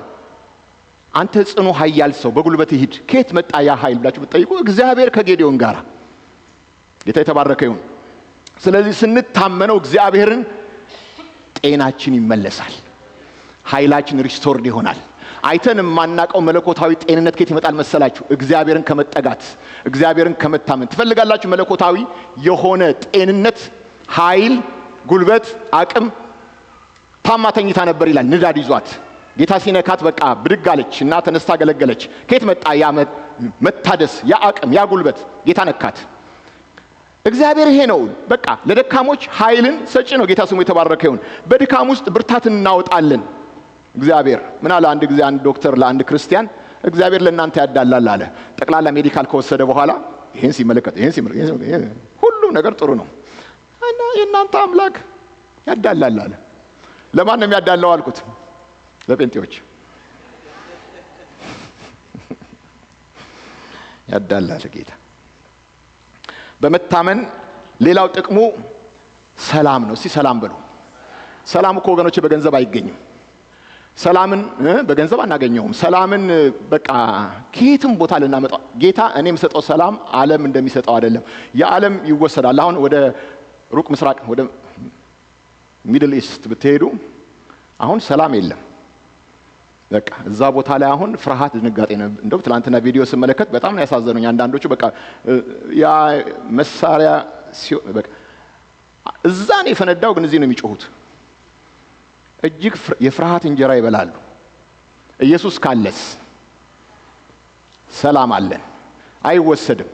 አንተ ጽኑ ኃያል ሰው በጉልበት ሂድ፣ ከየት መጣ ያ ኃይል ብላችሁ ብትጠይቁ እግዚአብሔር ከጌዲዮን ጋር። ጌታ የተባረከ ይሁን። ስለዚህ ስንታመነው እግዚአብሔርን ጤናችን ይመለሳል፣ ኃይላችን ሪስቶርድ ይሆናል። አይተን የማናቀው መለኮታዊ ጤንነት ከየት ይመጣል መሰላችሁ? እግዚአብሔርን ከመጠጋት፣ እግዚአብሔርን ከመታመን። ትፈልጋላችሁ መለኮታዊ የሆነ ጤንነት፣ ኃይል፣ ጉልበት፣ አቅም። ታማ ተኝታ ነበር ይላል፣ ንዳድ ይዟት ጌታ ሲነካት በቃ ብድግ አለች እና ተነስታ ገለገለች። ከየት መጣ ያ መታደስ፣ ያ አቅም፣ ያ ጉልበት? ጌታ ነካት። እግዚአብሔር ይሄ ነው በቃ ለደካሞች ኃይልን ሰጪ ነው። ጌታ ስሙ የተባረከ ይሁን። በድካም ውስጥ ብርታትን እናወጣለን። እግዚአብሔር ምን አለ? አንድ ጊዜ አንድ ዶክተር ለአንድ ክርስቲያን እግዚአብሔር ለእናንተ ያዳላል አለ። ጠቅላላ ሜዲካል ከወሰደ በኋላ ይሄን ሲመለከት ሁሉም ነገር ጥሩ ነው እና የእናንተ አምላክ ያዳላል አለ። ለማን ነው የሚያዳላው አልኩት። ለጴንጤዎች ያዳላል ጌታ። በመታመን ሌላው ጥቅሙ ሰላም ነው። እስቲ ሰላም በሉ። ሰላም እኮ ወገኖቼ በገንዘብ አይገኝም። ሰላምን በገንዘብ አናገኘውም። ሰላምን በቃ ከየትም ቦታ ልናመጣው ጌታ እኔ የምሰጠው ሰላም ዓለም እንደሚሰጠው አይደለም። የዓለም ይወሰዳል። አሁን ወደ ሩቅ ምስራቅ ወደ ሚድል ኢስት ብትሄዱ አሁን ሰላም የለም። በቃ እዛ ቦታ ላይ አሁን ፍርሃት፣ ድንጋጤ ነው። እንደው ትላንትና ቪዲዮ ስመለከት በጣም ነው ያሳዘኑኝ። አንዳንዶቹ በቃ ያ መሳሪያ በቃ እዛ ነው የፈነዳው፣ ግን እዚህ ነው የሚጮሁት። እጅግ የፍርሃት እንጀራ ይበላሉ። ኢየሱስ ካለስ ሰላም አለን፣ አይወሰድም።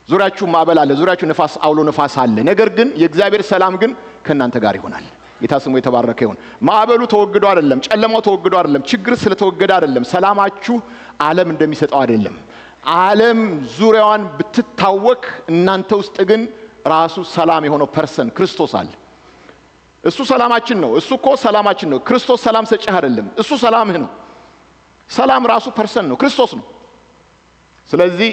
ዙሪያችሁ ማዕበል አለ፣ ዙሪያችሁ ነፋስ፣ አውሎ ነፋስ አለ። ነገር ግን የእግዚአብሔር ሰላም ግን ከእናንተ ጋር ይሆናል። ጌታ ስሙ የተባረከ ይሁን። ማዕበሉ ተወግዶ አይደለም፣ ጨለማው ተወግዶ አይደለም፣ ችግር ስለተወገደ አይደለም፣ ሰላማችሁ ዓለም እንደሚሰጠው አይደለም። ዓለም ዙሪያዋን ብትታወክ እናንተ ውስጥ ግን ራሱ ሰላም የሆነው ፐርሰን ክርስቶስ አለ። እሱ ሰላማችን ነው። እሱ እኮ ሰላማችን ነው። ክርስቶስ ሰላም ሰጪህ አይደለም፣ እሱ ሰላምህ ነው። ሰላም ራሱ ፐርሰን ነው፣ ክርስቶስ ነው። ስለዚህ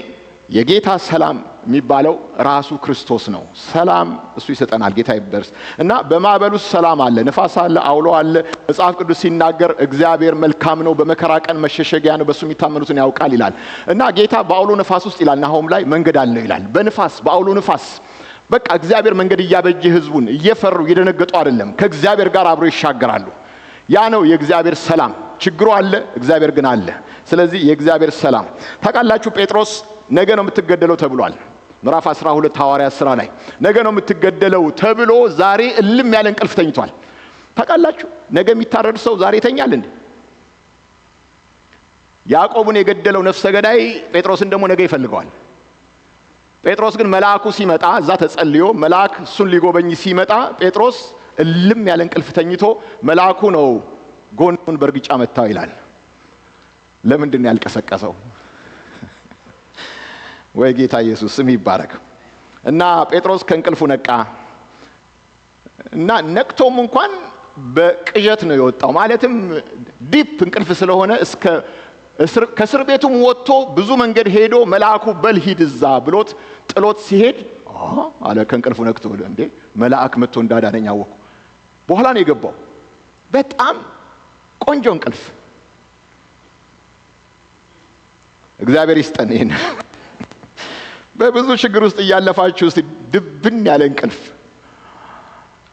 የጌታ ሰላም የሚባለው ራሱ ክርስቶስ ነው። ሰላም እሱ ይሰጠናል። ጌታ ይበርስ እና በማዕበል ውስጥ ሰላም አለ፣ ነፋስ አለ፣ አውሎ አለ። መጽሐፍ ቅዱስ ሲናገር እግዚአብሔር መልካም ነው፣ በመከራ ቀን መሸሸጊያ ነው፣ በሱ የሚታመኑትን ያውቃል ይላል እና ጌታ በአውሎ ነፋስ ውስጥ ይላል ናሆም ላይ መንገድ አለ ይላል። በንፋስ በአውሎ ነፋስ በቃ እግዚአብሔር መንገድ እያበጀ ህዝቡን እየፈሩ እየደነገጡ አይደለም፣ ከእግዚአብሔር ጋር አብሮ ይሻገራሉ። ያ ነው የእግዚአብሔር ሰላም። ችግሩ አለ፣ እግዚአብሔር ግን አለ። ስለዚህ የእግዚአብሔር ሰላም ታውቃላችሁ። ጴጥሮስ ነገ ነው የምትገደለው ተብሏል። ምዕራፍ 12 ሐዋርያት ሥራ ላይ ነገ ነው የምትገደለው ተብሎ ዛሬ እልም ያለ እንቅልፍ ተኝቷል። ታውቃላችሁ ነገ የሚታረድ ሰው ዛሬ ይተኛል እንዴ? ያዕቆብን የገደለው ነፍሰ ገዳይ ጴጥሮስን ደግሞ ነገ ይፈልገዋል። ጴጥሮስ ግን መልአኩ ሲመጣ እዛ ተጸልዮ መልአክ እሱን ሊጎበኝ ሲመጣ ጴጥሮስ እልም ያለ እንቅልፍ ተኝቶ መልአኩ ነው ጎኑን በእርግጫ መታው ይላል። ለምንድን ነው ያልቀሰቀሰው? ወይ ጌታ ኢየሱስ ስም ይባረክ። እና ጴጥሮስ ከእንቅልፉ ነቃ እና ነቅቶም እንኳን በቅዠት ነው የወጣው። ማለትም ዲፕ እንቅልፍ ስለሆነ ከእስር ቤቱም ወጥቶ ብዙ መንገድ ሄዶ መልአኩ በል ሂድ እዛ ብሎት ጥሎት ሲሄድ አለ ከእንቅልፉ ነቅቶ እንዴ መልአክ መጥቶ እንዳዳነኝ አወኩ። በኋላ ነው የገባው። በጣም ቆንጆ እንቅልፍ። እግዚአብሔር ይስጠን ይሄን። በብዙ ችግር ውስጥ እያለፋችሁ እስቲ ድብን ያለ እንቅልፍ።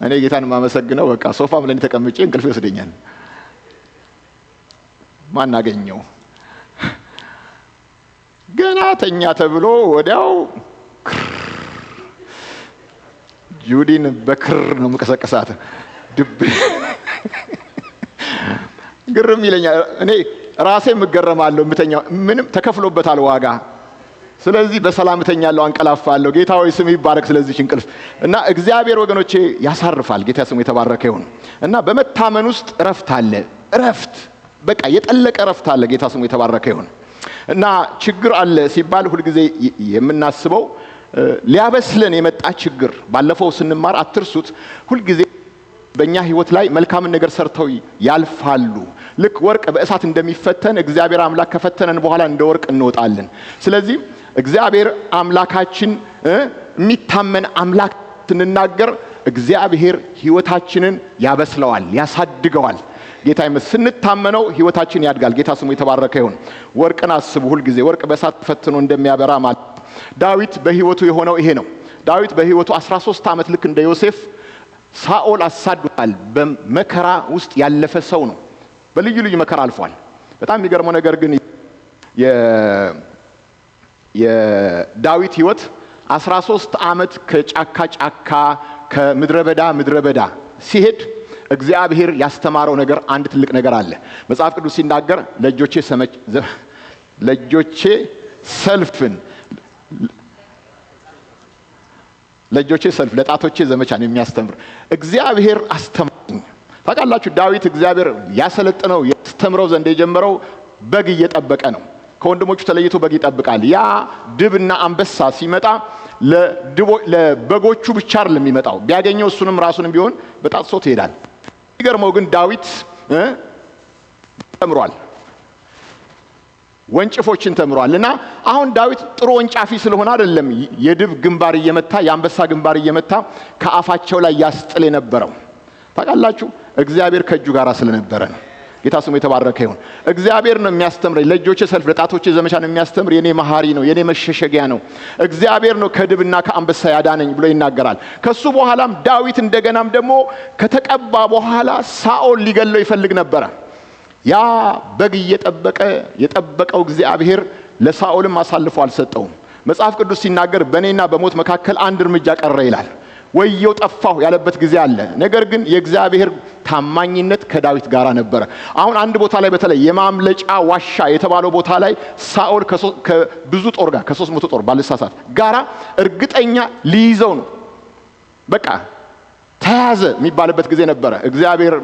እኔ ጌታን ማመሰግነው በቃ ሶፋም ለኔ ተቀምጬ እንቅልፍ ይወስደኛል። ማን አገኘው? ገና ተኛ ተብሎ ወዲያው ጁዲን በክር ነው መቀሰቀሳት። ድብ ግርም ይለኛል። እኔ ራሴም እገረማለሁ። ምተኛው ምንም ተከፍሎበታል ዋጋ። ስለዚህ በሰላም ተኛለሁ፣ አንቀላፋለሁ። ጌታ ሆይ ስም ይባረክ ስለዚህ እንቅልፍ እና እግዚአብሔር ወገኖቼ ያሳርፋል። ጌታ ስሙ የተባረከ ይሁን እና በመታመን ውስጥ እረፍት አለ። እረፍት በቃ የጠለቀ እረፍት አለ። ጌታ ስሙ የተባረከ ይሁን እና ችግር አለ ሲባል ሁልጊዜ የምናስበው ሊያበስለን የመጣ ችግር። ባለፈው ስንማር አትርሱት። ሁልጊዜ በእኛ ህይወት ላይ መልካምን ነገር ሰርተው ያልፋሉ። ልክ ወርቅ በእሳት እንደሚፈተን እግዚአብሔር አምላክ ከፈተነን በኋላ እንደ ወርቅ እንወጣለን። ስለዚህ እግዚአብሔር አምላካችን የሚታመን አምላክ ስንናገር እግዚአብሔር ህይወታችንን ያበስለዋል፣ ያሳድገዋል። ጌታ ስንታመነው ህይወታችን ያድጋል። ጌታ ስሙ የተባረከ ይሁን። ወርቅን አስቡ፣ ሁል ጊዜ ወርቅ በእሳት ተፈትኖ እንደሚያበራ ማለት። ዳዊት በህይወቱ የሆነው ይሄ ነው። ዳዊት በህይወቱ 13 ዓመት ልክ እንደ ዮሴፍ ሳኦል አሳድዷል። በመከራ ውስጥ ያለፈ ሰው ነው። በልዩ ልዩ መከራ አልፏል። በጣም የሚገርመው ነገር ግን የዳዊት ህይወት 13 ዓመት ከጫካ ጫካ ከምድረ በዳ ሲሄድ እግዚአብሔር ያስተማረው ነገር አንድ ትልቅ ነገር አለ። መጽሐፍ ቅዱስ ሲናገር ለእጆቼ ሰልፍ ለጣቶቼ ዘመቻን የሚያስተምር እግዚአብሔር አስተማረኝ። ታውቃላችሁ ዳዊት እግዚአብሔር ያሰለጥነው ያስተምረው ዘንድ የጀመረው በግ እየጠበቀ ነው። ከወንድሞቹ ተለይቶ በግ ይጠብቃል። ያ ድብና አንበሳ ሲመጣ ለበጎቹ ብቻ አይደለም የሚመጣው፣ ቢያገኘው እሱንም ራሱንም ቢሆን በጣጥሶት ይሄዳል። የሚገርመው ግን ዳዊት ተምሯል፣ ወንጭፎችን ተምሯል። እና አሁን ዳዊት ጥሩ ወንጫፊ ስለሆነ አይደለም የድብ ግንባር እየመታ የአንበሳ ግንባር እየመታ ከአፋቸው ላይ ያስጥል የነበረው። ታውቃላችሁ እግዚአብሔር ከእጁ ጋር ስለነበረ ነው። ጌታ ስሙ የተባረከ ይሁን። እግዚአብሔር ነው የሚያስተምረኝ። ለእጆቼ ሰልፍ ለጣቶቼ ዘመቻን የሚያስተምር የኔ መሐሪ ነው፣ የኔ መሸሸጊያ ነው። እግዚአብሔር ነው ከድብና ከአንበሳ ያዳነኝ ብሎ ይናገራል። ከሱ በኋላም ዳዊት እንደገናም ደግሞ ከተቀባ በኋላ ሳኦል ሊገለው ይፈልግ ነበረ። ያ በግ የጠበቀው እግዚአብሔር ለሳኦልም አሳልፎ አልሰጠውም። መጽሐፍ ቅዱስ ሲናገር በእኔና በሞት መካከል አንድ እርምጃ ቀረ ይላል። ወየው ጠፋሁ ያለበት ጊዜ አለ። ነገር ግን የእግዚአብሔር ታማኝነት ከዳዊት ጋር ነበረ። አሁን አንድ ቦታ ላይ በተለይ የማምለጫ ዋሻ የተባለው ቦታ ላይ ሳኦል ከብዙ ጦር ጋር ከ300 ጦር ባልሳሳት ጋራ እርግጠኛ ሊይዘው ነው፣ በቃ ተያዘ የሚባልበት ጊዜ ነበረ። እግዚአብሔር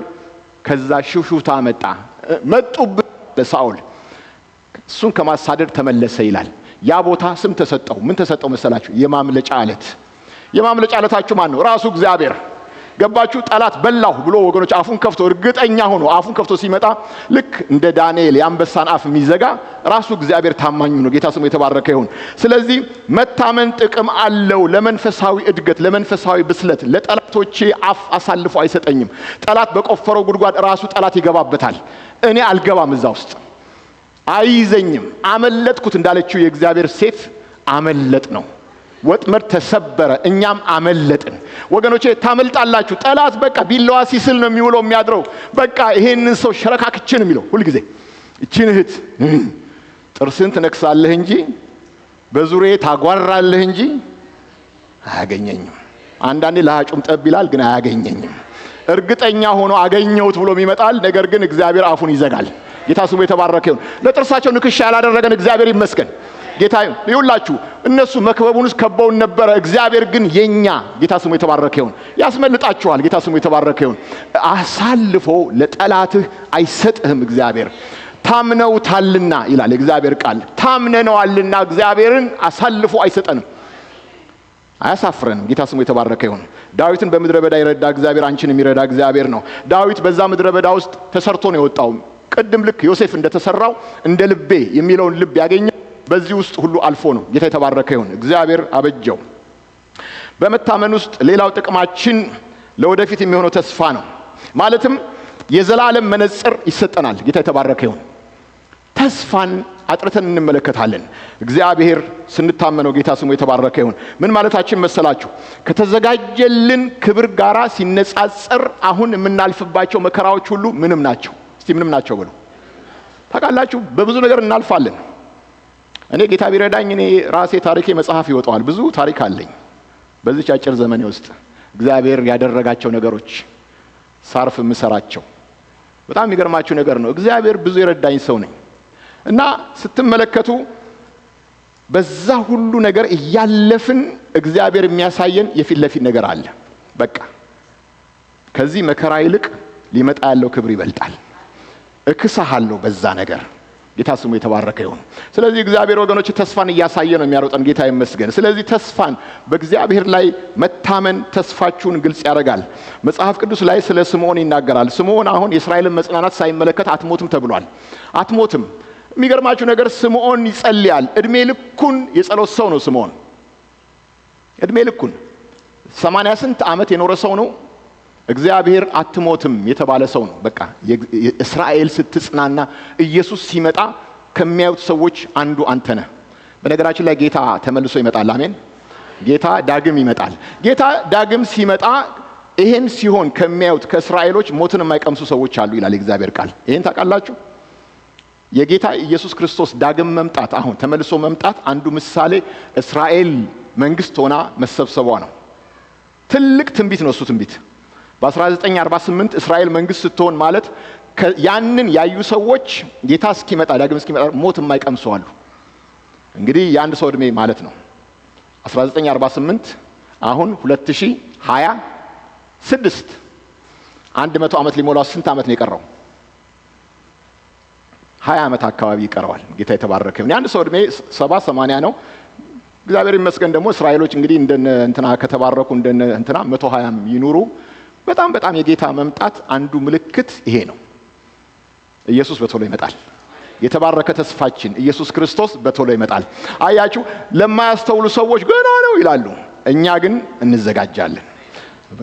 ከዛ ሽውሽውታ መጡበት ለሳኦል። እሱን ከማሳደድ ተመለሰ ይላል። ያ ቦታ ስም ተሰጠው። ምን ተሰጠው መሰላችሁ? የማምለጫ ዓለት። የማምለጫ ዓለታችሁ ማን ነው? ራሱ እግዚአብሔር። ገባችሁ? ጠላት በላሁ ብሎ ወገኖች አፉን ከፍቶ እርግጠኛ ሆኖ አፉን ከፍቶ ሲመጣ ልክ እንደ ዳንኤል የአንበሳን አፍ የሚዘጋ ራሱ እግዚአብሔር ታማኙ ነው። ጌታ ስሙ የተባረከ ይሁን። ስለዚህ መታመን ጥቅም አለው ለመንፈሳዊ እድገት፣ ለመንፈሳዊ ብስለት። ለጠላቶቼ አፍ አሳልፎ አይሰጠኝም። ጠላት በቆፈረው ጉድጓድ ራሱ ጠላት ይገባበታል። እኔ አልገባም እዛ ውስጥ፣ አይዘኝም። አመለጥኩት እንዳለችው የእግዚአብሔር ሴት አመለጥ ነው። ወጥመድ ተሰበረ፣ እኛም አመለጥን። ወገኖቼ ታመልጣላችሁ። ጠላት በቃ ቢላዋ ሲስል ነው የሚውለው የሚያድረው። በቃ ይሄንን ሰው ሸረካክችን የሚለው ሁሉ ጊዜ እቺን እህት ጥርስን ትነክሳለህ እንጂ በዙሪያዬ ታጓራለህ እንጂ አያገኘኝም። አንዳንዴ ለሃጩም ጠብ ይላል፣ ግን አያገኘኝም። እርግጠኛ ሆኖ አገኘሁት ብሎ ይመጣል። ነገር ግን እግዚአብሔር አፉን ይዘጋል። ጌታ ስሙ የተባረከ ይሁን። ለጥርሳቸው ንክሻ ያላደረገን እግዚአብሔር ይመስገን። ጌታ ይሁላችሁ። እነሱ መክበቡን ውስጥ ከበውን ነበረ። እግዚአብሔር ግን የኛ ጌታ ስሙ የተባረከ ይሁን ያስመልጣቸዋል። ጌታ ስሙ የተባረከ ይሁን። አሳልፎ ለጠላትህ አይሰጥህም። እግዚአብሔር ታምነውታልና ይላል እግዚአብሔር ቃል። ታምነነዋልና እግዚአብሔርን አሳልፎ አይሰጠንም፣ አያሳፍረንም። ጌታ ስሙ የተባረከ ይሁን። ዳዊትን በምድረ በዳ ይረዳ እግዚአብሔር አንቺን የሚረዳ እግዚአብሔር ነው። ዳዊት በዛ ምድረ በዳ ውስጥ ተሰርቶ ነው የወጣው። ቅድም ልክ ዮሴፍ እንደተሰራው እንደ ልቤ የሚለውን ልብ ያገኘ በዚህ ውስጥ ሁሉ አልፎ ነው። ጌታ የተባረከ ይሁን። እግዚአብሔር አበጀው። በመታመን ውስጥ ሌላው ጥቅማችን ለወደፊት የሚሆነው ተስፋ ነው። ማለትም የዘላለም መነጽር ይሰጠናል። ጌታ የተባረከ ይሁን። ተስፋን አጥርተን እንመለከታለን። እግዚአብሔር ስንታመነው ጌታ ስሙ የተባረከ ይሁን። ምን ማለታችን መሰላችሁ? ከተዘጋጀልን ክብር ጋራ ሲነጻጸር አሁን የምናልፍባቸው መከራዎች ሁሉ ምንም ናቸው። እስቲ ምንም ናቸው ብሎ ታውቃላችሁ? በብዙ ነገር እናልፋለን። እኔ ጌታ ቢረዳኝ እኔ ራሴ ታሪኬ መጽሐፍ ይወጣዋል። ብዙ ታሪክ አለኝ በዚህ አጭር ዘመኔ ውስጥ እግዚአብሔር ያደረጋቸው ነገሮች ሳርፍ የምሰራቸው። በጣም የሚገርማችሁ ነገር ነው። እግዚአብሔር ብዙ የረዳኝ ሰው ነኝ እና ስትመለከቱ በዛ ሁሉ ነገር እያለፍን እግዚአብሔር የሚያሳየን የፊት ለፊት ነገር አለ። በቃ ከዚህ መከራ ይልቅ ሊመጣ ያለው ክብር ይበልጣል። እክሳሃለሁ በዛ ነገር ጌታ ስሙ የተባረከ ይሁን። ስለዚህ እግዚአብሔር ወገኖች ተስፋን እያሳየ ነው የሚያሮጠን። ጌታ ይመስገን። ስለዚህ ተስፋን በእግዚአብሔር ላይ መታመን ተስፋችሁን ግልጽ ያደርጋል። መጽሐፍ ቅዱስ ላይ ስለ ስምዖን ይናገራል። ስምዖን አሁን የእስራኤልን መጽናናት ሳይመለከት አትሞትም ተብሏል። አትሞትም። የሚገርማችሁ ነገር ስምዖን ይጸልያል። እድሜ ልኩን የጸሎት ሰው ነው ስምዖን። እድሜ ልኩን 80 ስንት ዓመት የኖረ ሰው ነው። እግዚአብሔር አትሞትም የተባለ ሰው ነው። በቃ እስራኤል ስትጽናና ኢየሱስ ሲመጣ ከሚያዩት ሰዎች አንዱ አንተ ነህ። በነገራችን ላይ ጌታ ተመልሶ ይመጣል። አሜን። ጌታ ዳግም ይመጣል። ጌታ ዳግም ሲመጣ ይሄን ሲሆን ከሚያዩት ከእስራኤሎች ሞትን የማይቀምሱ ሰዎች አሉ ይላል የእግዚአብሔር ቃል። ይሄን ታውቃላችሁ? የጌታ ኢየሱስ ክርስቶስ ዳግም መምጣት፣ አሁን ተመልሶ መምጣት አንዱ ምሳሌ እስራኤል መንግስት ሆና መሰብሰቧ ነው። ትልቅ ትንቢት ነው እሱ ትንቢት። በ1948 እስራኤል መንግስት ስትሆን ማለት ያንን ያዩ ሰዎች ጌታ እስኪመጣ ዳግም እስኪመጣ ሞት የማይቀምሱ አሉ። እንግዲህ የአንድ ሰው እድሜ ማለት ነው 1948 አሁን 2026 100 ዓመት ሊሞላው ስንት ዓመት ነው የቀረው? 20 ዓመት አካባቢ ይቀረዋል። ጌታ የተባረከ ይሁን። የአንድ ሰው እድሜ 70 80 ነው። እግዚአብሔር ይመስገን ደግሞ እስራኤሎች እንግዲህ እንደነ እንትና ከተባረኩ እንደነ እንትና 120 ይኑሩ። በጣም የጌታ መምጣት አንዱ ምልክት ይሄ ነው። ኢየሱስ በቶሎ ይመጣል። የተባረከ ተስፋችን ኢየሱስ ክርስቶስ በቶሎ ይመጣል። አያችሁ፣ ለማያስተውሉ ሰዎች ገና ነው ይላሉ። እኛ ግን እንዘጋጃለን።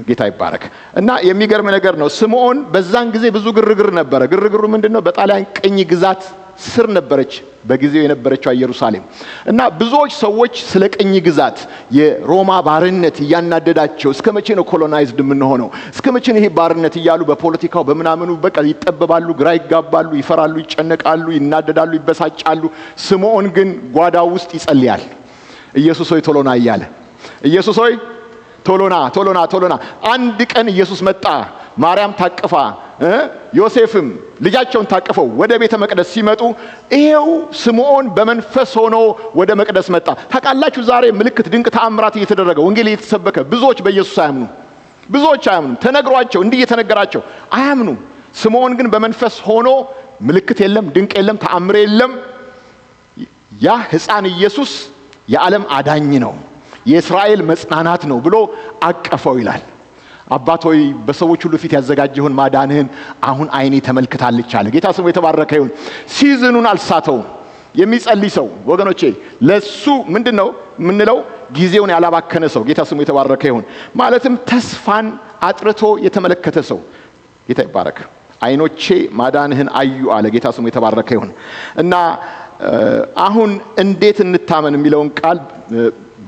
ጌታ ይባረክ። እና የሚገርም ነገር ነው። ስምዖን በዛን ጊዜ ብዙ ግርግር ነበረ። ግርግሩ ምንድነው? በጣሊያን ቅኝ ግዛት ስር ነበረች በጊዜው የነበረችው ኢየሩሳሌም። እና ብዙዎች ሰዎች ስለ ቅኝ ግዛት የሮማ ባርነት እያናደዳቸው እስከ መቼ ነው ኮሎናይዝድ የምንሆነው? እስከ መቼ ነው ይሄ ባርነት እያሉ በፖለቲካው በምናምኑ በቃ ይጠበባሉ፣ ግራ ይጋባሉ፣ ይፈራሉ፣ ይጨነቃሉ፣ ይናደዳሉ፣ ይበሳጫሉ። ስምዖን ግን ጓዳው ውስጥ ይጸልያል። ኢየሱስ ሆይ ቶሎና እያለ ኢየሱስ ሆይ ቶሎና። አንድ ቀን ኢየሱስ መጣ። ማርያም ታቅፋ ዮሴፍም ልጃቸውን ታቅፈው ወደ ቤተ መቅደስ ሲመጡ ይሄው ስምዖን በመንፈስ ሆኖ ወደ መቅደስ መጣ። ታውቃላችሁ ዛሬ ምልክት ድንቅ ተአምራት እየተደረገ ወንጌል እየተሰበከ ብዙዎች በኢየሱስ አያምኑ። ተነግሯቸው እንዲህ እየተነገራቸው አያምኑ። ስምዖን ግን በመንፈስ ሆኖ ምልክት የለም፣ ድንቅ የለም፣ ተአምር የለም። ያ ሕፃን ኢየሱስ የዓለም አዳኝ ነው፣ የእስራኤል መጽናናት ነው ብሎ አቀፈው ይላል። አባት ሆይ በሰዎች ሁሉ ፊት ያዘጋጀውን ማዳንህን አሁን ዓይኔ ተመልክታለች አለ። ጌታ ስሙ የተባረከ ይሁን። ሲዝኑን አልሳተውም። የሚጸልይ ሰው ወገኖቼ ለሱ ምንድነው የምንለው? ጊዜውን ያላባከነ ሰው። ጌታ ስሙ የተባረከ ይሁን። ማለትም ተስፋን አጥርቶ የተመለከተ ሰው። ጌታ ይባረክ። ዓይኖቼ ማዳንህን አዩ አለ። ጌታ ስሙ የተባረከ ይሁን። እና አሁን እንዴት እንታመን የሚለውን ቃል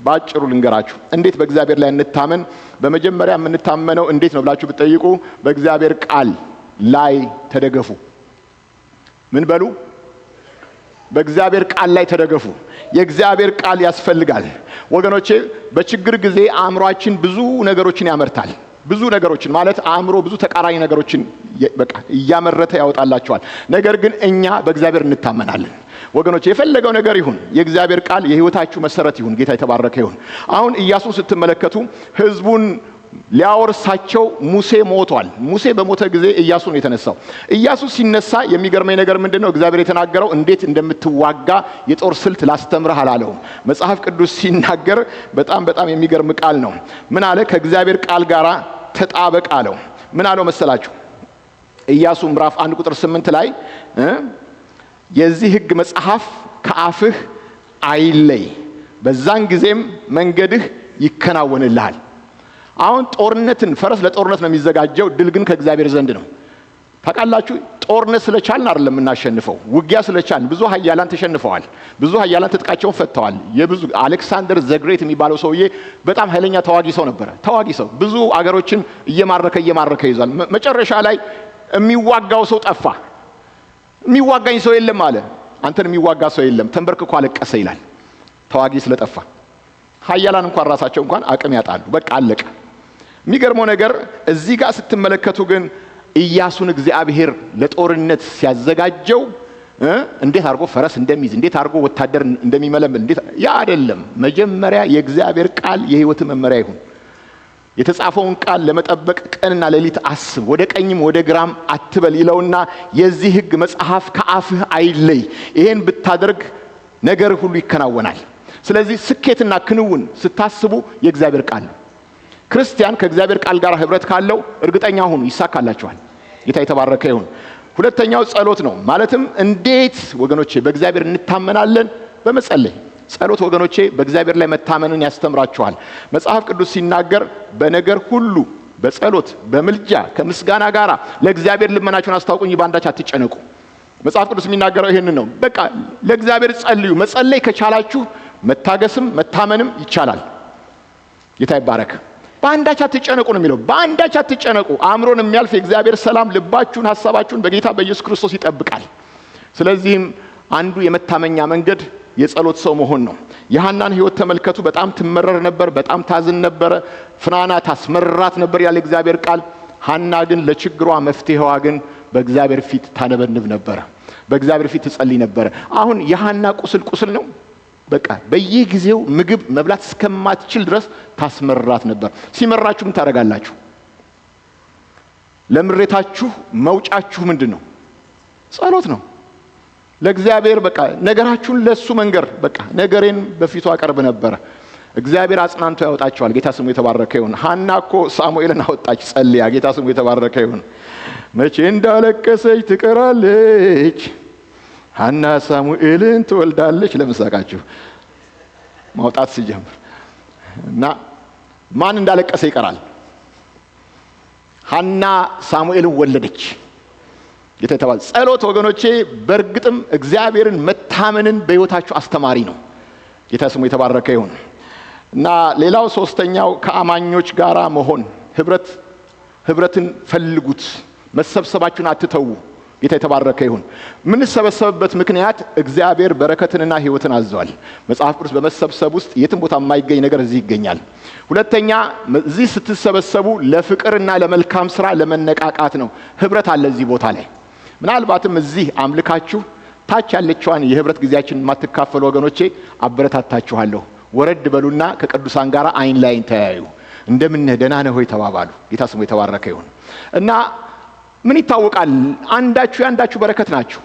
ባጭሩ ልንገራችሁ። እንዴት በእግዚአብሔር ላይ እንታመን? በመጀመሪያ የምንታመነው እንዴት ነው ብላችሁ ብትጠይቁ በእግዚአብሔር ቃል ላይ ተደገፉ። ምን በሉ? በእግዚአብሔር ቃል ላይ ተደገፉ። የእግዚአብሔር ቃል ያስፈልጋል ወገኖቼ። በችግር ጊዜ አእምሯችን ብዙ ነገሮችን ያመርታል። ብዙ ነገሮችን ማለት አእምሮ ብዙ ተቃራኒ ነገሮችን በቃ እያመረተ ያወጣላቸዋል። ነገር ግን እኛ በእግዚአብሔር እንታመናለን ወገኖች። የፈለገው ነገር ይሁን የእግዚአብሔር ቃል የህይወታችሁ መሰረት ይሁን። ጌታ የተባረከ ይሁን። አሁን ኢያሱን ስትመለከቱ ህዝቡን ሊያወርሳቸው ሙሴ ሞቷል። ሙሴ በሞተ ጊዜ ኢያሱ ነው የተነሳው። ኢያሱ ሲነሳ የሚገርመኝ ነገር ምንድነው? እግዚአብሔር የተናገረው እንዴት እንደምትዋጋ የጦር ስልት ላስተምርህ አላለውም። መጽሐፍ ቅዱስ ሲናገር በጣም የሚገርም ቃል ነው። ምን አለ? ከእግዚአብሔር ቃል ጋር ተጣበቅ አለው። ምን አለው መሰላችሁ? ኢያሱ ምዕራፍ 1 ቁጥር 8 ላይ የዚህ ሕግ መጽሐፍ ከአፍህ አይለይ፣ በዛን ጊዜም መንገድህ ይከናወንልሃል። አሁን ጦርነትን ፈረስ ለጦርነት ነው የሚዘጋጀው፣ ድል ግን ከእግዚአብሔር ዘንድ ነው። ታውቃላችሁ፣ ጦርነት ስለቻልን አይደለም የምናሸንፈው፣ ውጊያ ስለቻልን። ብዙ ኃያላን ተሸንፈዋል። ብዙ ኃያላን ትጥቃቸውን ፈተዋል። አሌክሳንደር ዘግሬት የሚባለው ሰውዬ በጣም ኃይለኛ ተዋጊ ሰው ነበረ። ተዋጊ ሰው ብዙ አገሮችን እየማረከ ይዟል። መጨረሻ ላይ የሚዋጋው ሰው ጠፋ። የሚዋጋኝ ሰው የለም አለ። አንተን የሚዋጋ ሰው የለም፣ ተንበርክኮ አለቀሰ ይላል። ተዋጊ ስለጠፋ ኃያላን እንኳን ራሳቸው እንኳን አቅም ያጣሉ። በቃ አለቀ። የሚገርመው ነገር እዚህ ጋር ስትመለከቱ ግን ኢያሱን እግዚአብሔር ለጦርነት ሲያዘጋጀው እንዴት አድርጎ ፈረስ እንደሚይዝ፣ እንዴት አድርጎ ወታደር እንደሚመለመል፣ እንዴት ያ አይደለም። መጀመሪያ የእግዚአብሔር ቃል የህይወት መመሪያ ይሁን። የተጻፈውን ቃል ለመጠበቅ ቀንና ሌሊት አስብ፣ ወደ ቀኝም ወደ ግራም አትበል ይለውና የዚህ ሕግ መጽሐፍ ከአፍህ አይለይ፣ ይሄን ብታደርግ ነገር ሁሉ ይከናወናል። ስለዚህ ስኬትና ክንውን ስታስቡ የእግዚአብሔር ቃል ነው። ክርስቲያን ከእግዚአብሔር ቃል ጋር ህብረት ካለው እርግጠኛ ሁኑ ይሳካላችኋል። ጌታ የተባረከ ይሁን። ሁለተኛው ጸሎት ነው። ማለትም እንዴት ወገኖቼ በእግዚአብሔር እንታመናለን? በመጸለይ። ጸሎት ወገኖቼ በእግዚአብሔር ላይ መታመንን ያስተምራችኋል። መጽሐፍ ቅዱስ ሲናገር በነገር ሁሉ በጸሎት በምልጃ ከምስጋና ጋር ለእግዚአብሔር ልመናችሁን አስታውቁኝ፣ በአንዳች አትጨነቁ። መጽሐፍ ቅዱስ የሚናገረው ይሄንን ነው። በቃ ለእግዚአብሔር ጸልዩ። መጸለይ ከቻላችሁ መታገስም መታመንም ይቻላል። ጌታ ይባረክ። በአንዳች አትጨነቁ ነው የሚለው። በአንዳች አትጨነቁ። አእምሮን የሚያልፍ የእግዚአብሔር ሰላም ልባችሁን ሐሳባችሁን በጌታ በኢየሱስ ክርስቶስ ይጠብቃል። ስለዚህም አንዱ የመታመኛ መንገድ የጸሎት ሰው መሆን ነው። የሐናን ሕይወት ተመልከቱ። በጣም ትመረር ነበር፣ በጣም ታዝን ነበር፣ ፍናና ታስመራት ነበር ያለ እግዚአብሔር ቃል። ሐና ግን ለችግሯ መፍትሄዋ ግን በእግዚአብሔር ፊት ታነበንብ ነበር፣ በእግዚአብሔር ፊት ትጸልይ ነበር። አሁን የሐና ቁስል ነው። በቃ በየጊዜው ምግብ መብላት እስከማትችል ድረስ ታስመራት ነበር። ሲመራችሁ ምን ታደርጋላችሁ? ለምሬታችሁ መውጫችሁ ምንድነው? ጸሎት ነው። ለእግዚአብሔር በቃ ነገራችሁን ለሱ መንገር። በቃ ነገሬን በፊቱ አቀርብ ነበር። እግዚአብሔር አጽናንቶ ያወጣቸዋል። ጌታ ስሙ የተባረከ ይሁን። ሐና እኮ ሳሙኤልን አወጣች ጸልያ። ጌታ ስሙ የተባረከ ይሁን። መቼ እንዳለቀሰች ትቀራለች፣ ሐና ሳሙኤልን ትወልዳለች። ለምሳቃችሁ ማውጣት ሲጀምር እና ማን እንዳለቀሰ ይቀራል? ሐና ሳሙኤልን ወለደች። ጌታ የተባለ ጸሎት ወገኖቼ በእርግጥም እግዚአብሔርን መታመንን በሕይወታችሁ አስተማሪ ነው። ጌታ ስሙ የተባረከ ይሁን። እና ሌላው ሶስተኛው ከአማኞች ጋራ መሆን። ህብረትን ፈልጉት። መሰብሰባችሁን አትተዉ። ጌታ የተባረከ ይሁን። ምን ሰበሰበበት ምክንያት እግዚአብሔር በረከትንና ሕይወትን አዟል። መጽሐፍ ቅዱስ በመሰብሰብ ውስጥ የትም ቦታ የማይገኝ ነገር እዚህ ይገኛል። ሁለተኛ እዚህ ስትሰበሰቡ ለፍቅርና ለመልካም ስራ ለመነቃቃት ነው። ህብረት አለ እዚህ ቦታ ላይ። ምናልባትም እዚህ አምልካችሁ ታች ያለችዋን የህብረት ጊዜያችንን የማትካፈሉ ወገኖቼ አበረታታችኋለሁ። ወረድ በሉና ከቅዱሳን ጋር አይን ላይን ተያዩ። እንደምንህ ደህና ነህ ሆይ ተባባሉ። ጌታ ስሙ የተባረከ ይሁን። እና ምን ይታወቃል? አንዳችሁ ያንዳችሁ በረከት ናችሁ።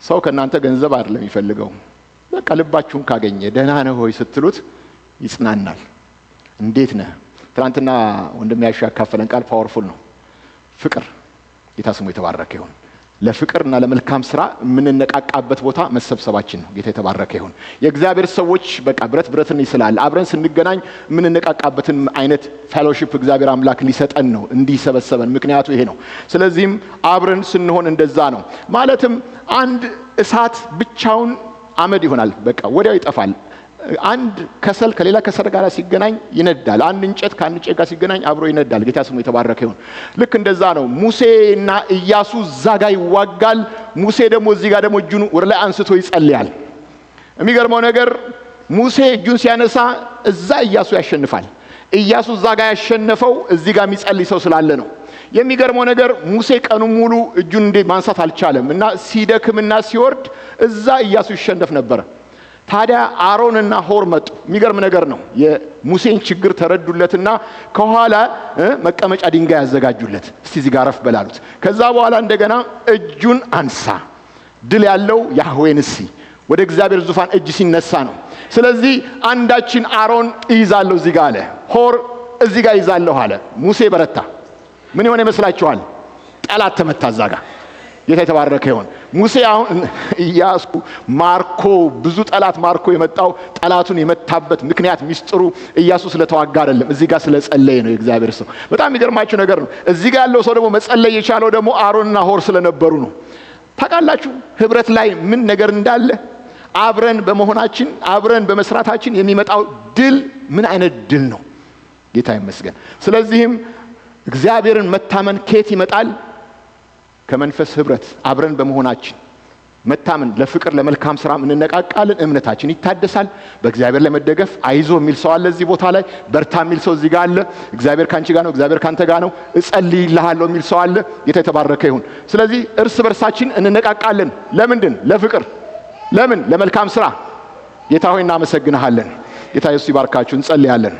ሰው ከእናንተ ገንዘብ አይደለም የሚፈልገው። በቃ ልባችሁን ካገኘ ደህና ነህ ሆይ ስትሉት ይጽናናል። እንዴት ነህ? ትናንትና ወንድም ያካፈለን ቃል ፓወርፉል ነው። ፍቅር። ጌታ ስሙ የተባረከ ይሁን። ለፍቅርና ለመልካም ስራ የምንነቃቃበት ቦታ መሰብሰባችን ነው። ጌታ የተባረከ ይሁን። የእግዚአብሔር ሰዎች በቃ ብረትን ይስላል። አብረን ስንገናኝ የምንነቃቃበትን አይነት ፌሎሺፕ እግዚአብሔር አምላክ ሊሰጠን ነው እንዲሰበሰበን። ምክንያቱ ይሄ ነው። ስለዚህም አብረን ስንሆን እንደዛ ነው። ማለትም አንድ እሳት ብቻውን አመድ ይሆናል፣ በቃ ወዲያው ይጠፋል። አንድ ከሰል ከሌላ ከሰል ጋር ሲገናኝ ይነዳል። አንድ እንጨት ከአንድ እንጨት ጋር ሲገናኝ አብሮ ይነዳል። ጌታ ስሙ የተባረከ ይሁን። ልክ እንደዛ ነው። ሙሴና ኢያሱ እዛ ጋር ይዋጋል። ሙሴ ደግሞ እዚህ ጋር ደግሞ እጁን ወደ ላይ አንስቶ ይጸልያል። የሚገርመው ነገር ሙሴ እጁን ሲያነሳ እዛ ኢያሱ ያሸንፋል። ኢያሱ እዛ ጋር ያሸነፈው እዚህ ጋር የሚጸልይ ሰው ስላለ ነው። የሚገርመው ነገር ሙሴ ቀኑን ሙሉ እጁን ማንሳት አልቻለም እና ሲደክምና ሲወርድ እዛ ኢያሱ ይሸነፍ ነበር። ታዲያ አሮንና ሆር መጡ። የሚገርም ነገር ነው። የሙሴን ችግር ተረዱለትና ከኋላ መቀመጫ ድንጋይ ያዘጋጁለት። እስቲ እዚህ ጋር አረፍ በላሉት። ከዛ በኋላ እንደገና እጁን አንሳ፣ ድል ያለው ያህዌ ንሲ ወደ እግዚአብሔር ዙፋን እጅ ሲነሳ ነው። ስለዚህ አንዳችን አሮን ይዛለሁ እዚህ ጋር አለ፣ ሆር እዚህ ጋር ይዛለሁ አለ። ሙሴ በረታ። ምን ይሆን ይመስላችኋል? ጠላት ተመታ እዛ ጋር። ጌታ የተባረከ ይሁን። ሙሴ አሁን ኢያሱ ማርኮ ብዙ ጠላት ማርኮ የመጣው ጠላቱን የመታበት ምክንያት ሚስጥሩ ኢያሱ ስለተዋጋ አይደለም፣ እዚህ ጋር ስለጸለየ ነው። የእግዚአብሔር ሰው በጣም የሚገርማችሁ ነገር ነው። እዚህ ጋር ያለው ሰው ደግሞ መጸለይ የቻለው ደግሞ አሮንና ሆር ስለነበሩ ነው። ታውቃላችሁ ህብረት ላይ ምን ነገር እንዳለ? አብረን በመሆናችን አብረን በመስራታችን የሚመጣው ድል ምን አይነት ድል ነው! ጌታ ይመስገን። ስለዚህም እግዚአብሔርን መታመን ከየት ይመጣል? ከመንፈስ ህብረት አብረን በመሆናችን መታመን፣ ለፍቅር ለመልካም ስራ እንነቃቃለን። እምነታችን ይታደሳል። በእግዚአብሔር ላይ መደገፍ። አይዞ የሚል ሰው አለ እዚህ ቦታ ላይ። በርታ የሚል ሰው እዚህ ጋር አለ። እግዚአብሔር ካንቺ ጋር ነው፣ እግዚአብሔር ካንተ ጋር ነው፣ እጸልይልሃለሁ የሚል ሰው አለ። ጌታ የተባረከ ይሁን። ስለዚህ እርስ በርሳችን እንነቃቃለን። ለምንድን? ለፍቅር። ለምን? ለመልካም ስራ። ጌታ ሆይ እናመሰግንሃለን። ጌታ ኢየሱስ ይባርካችሁ። እንጸልያለን።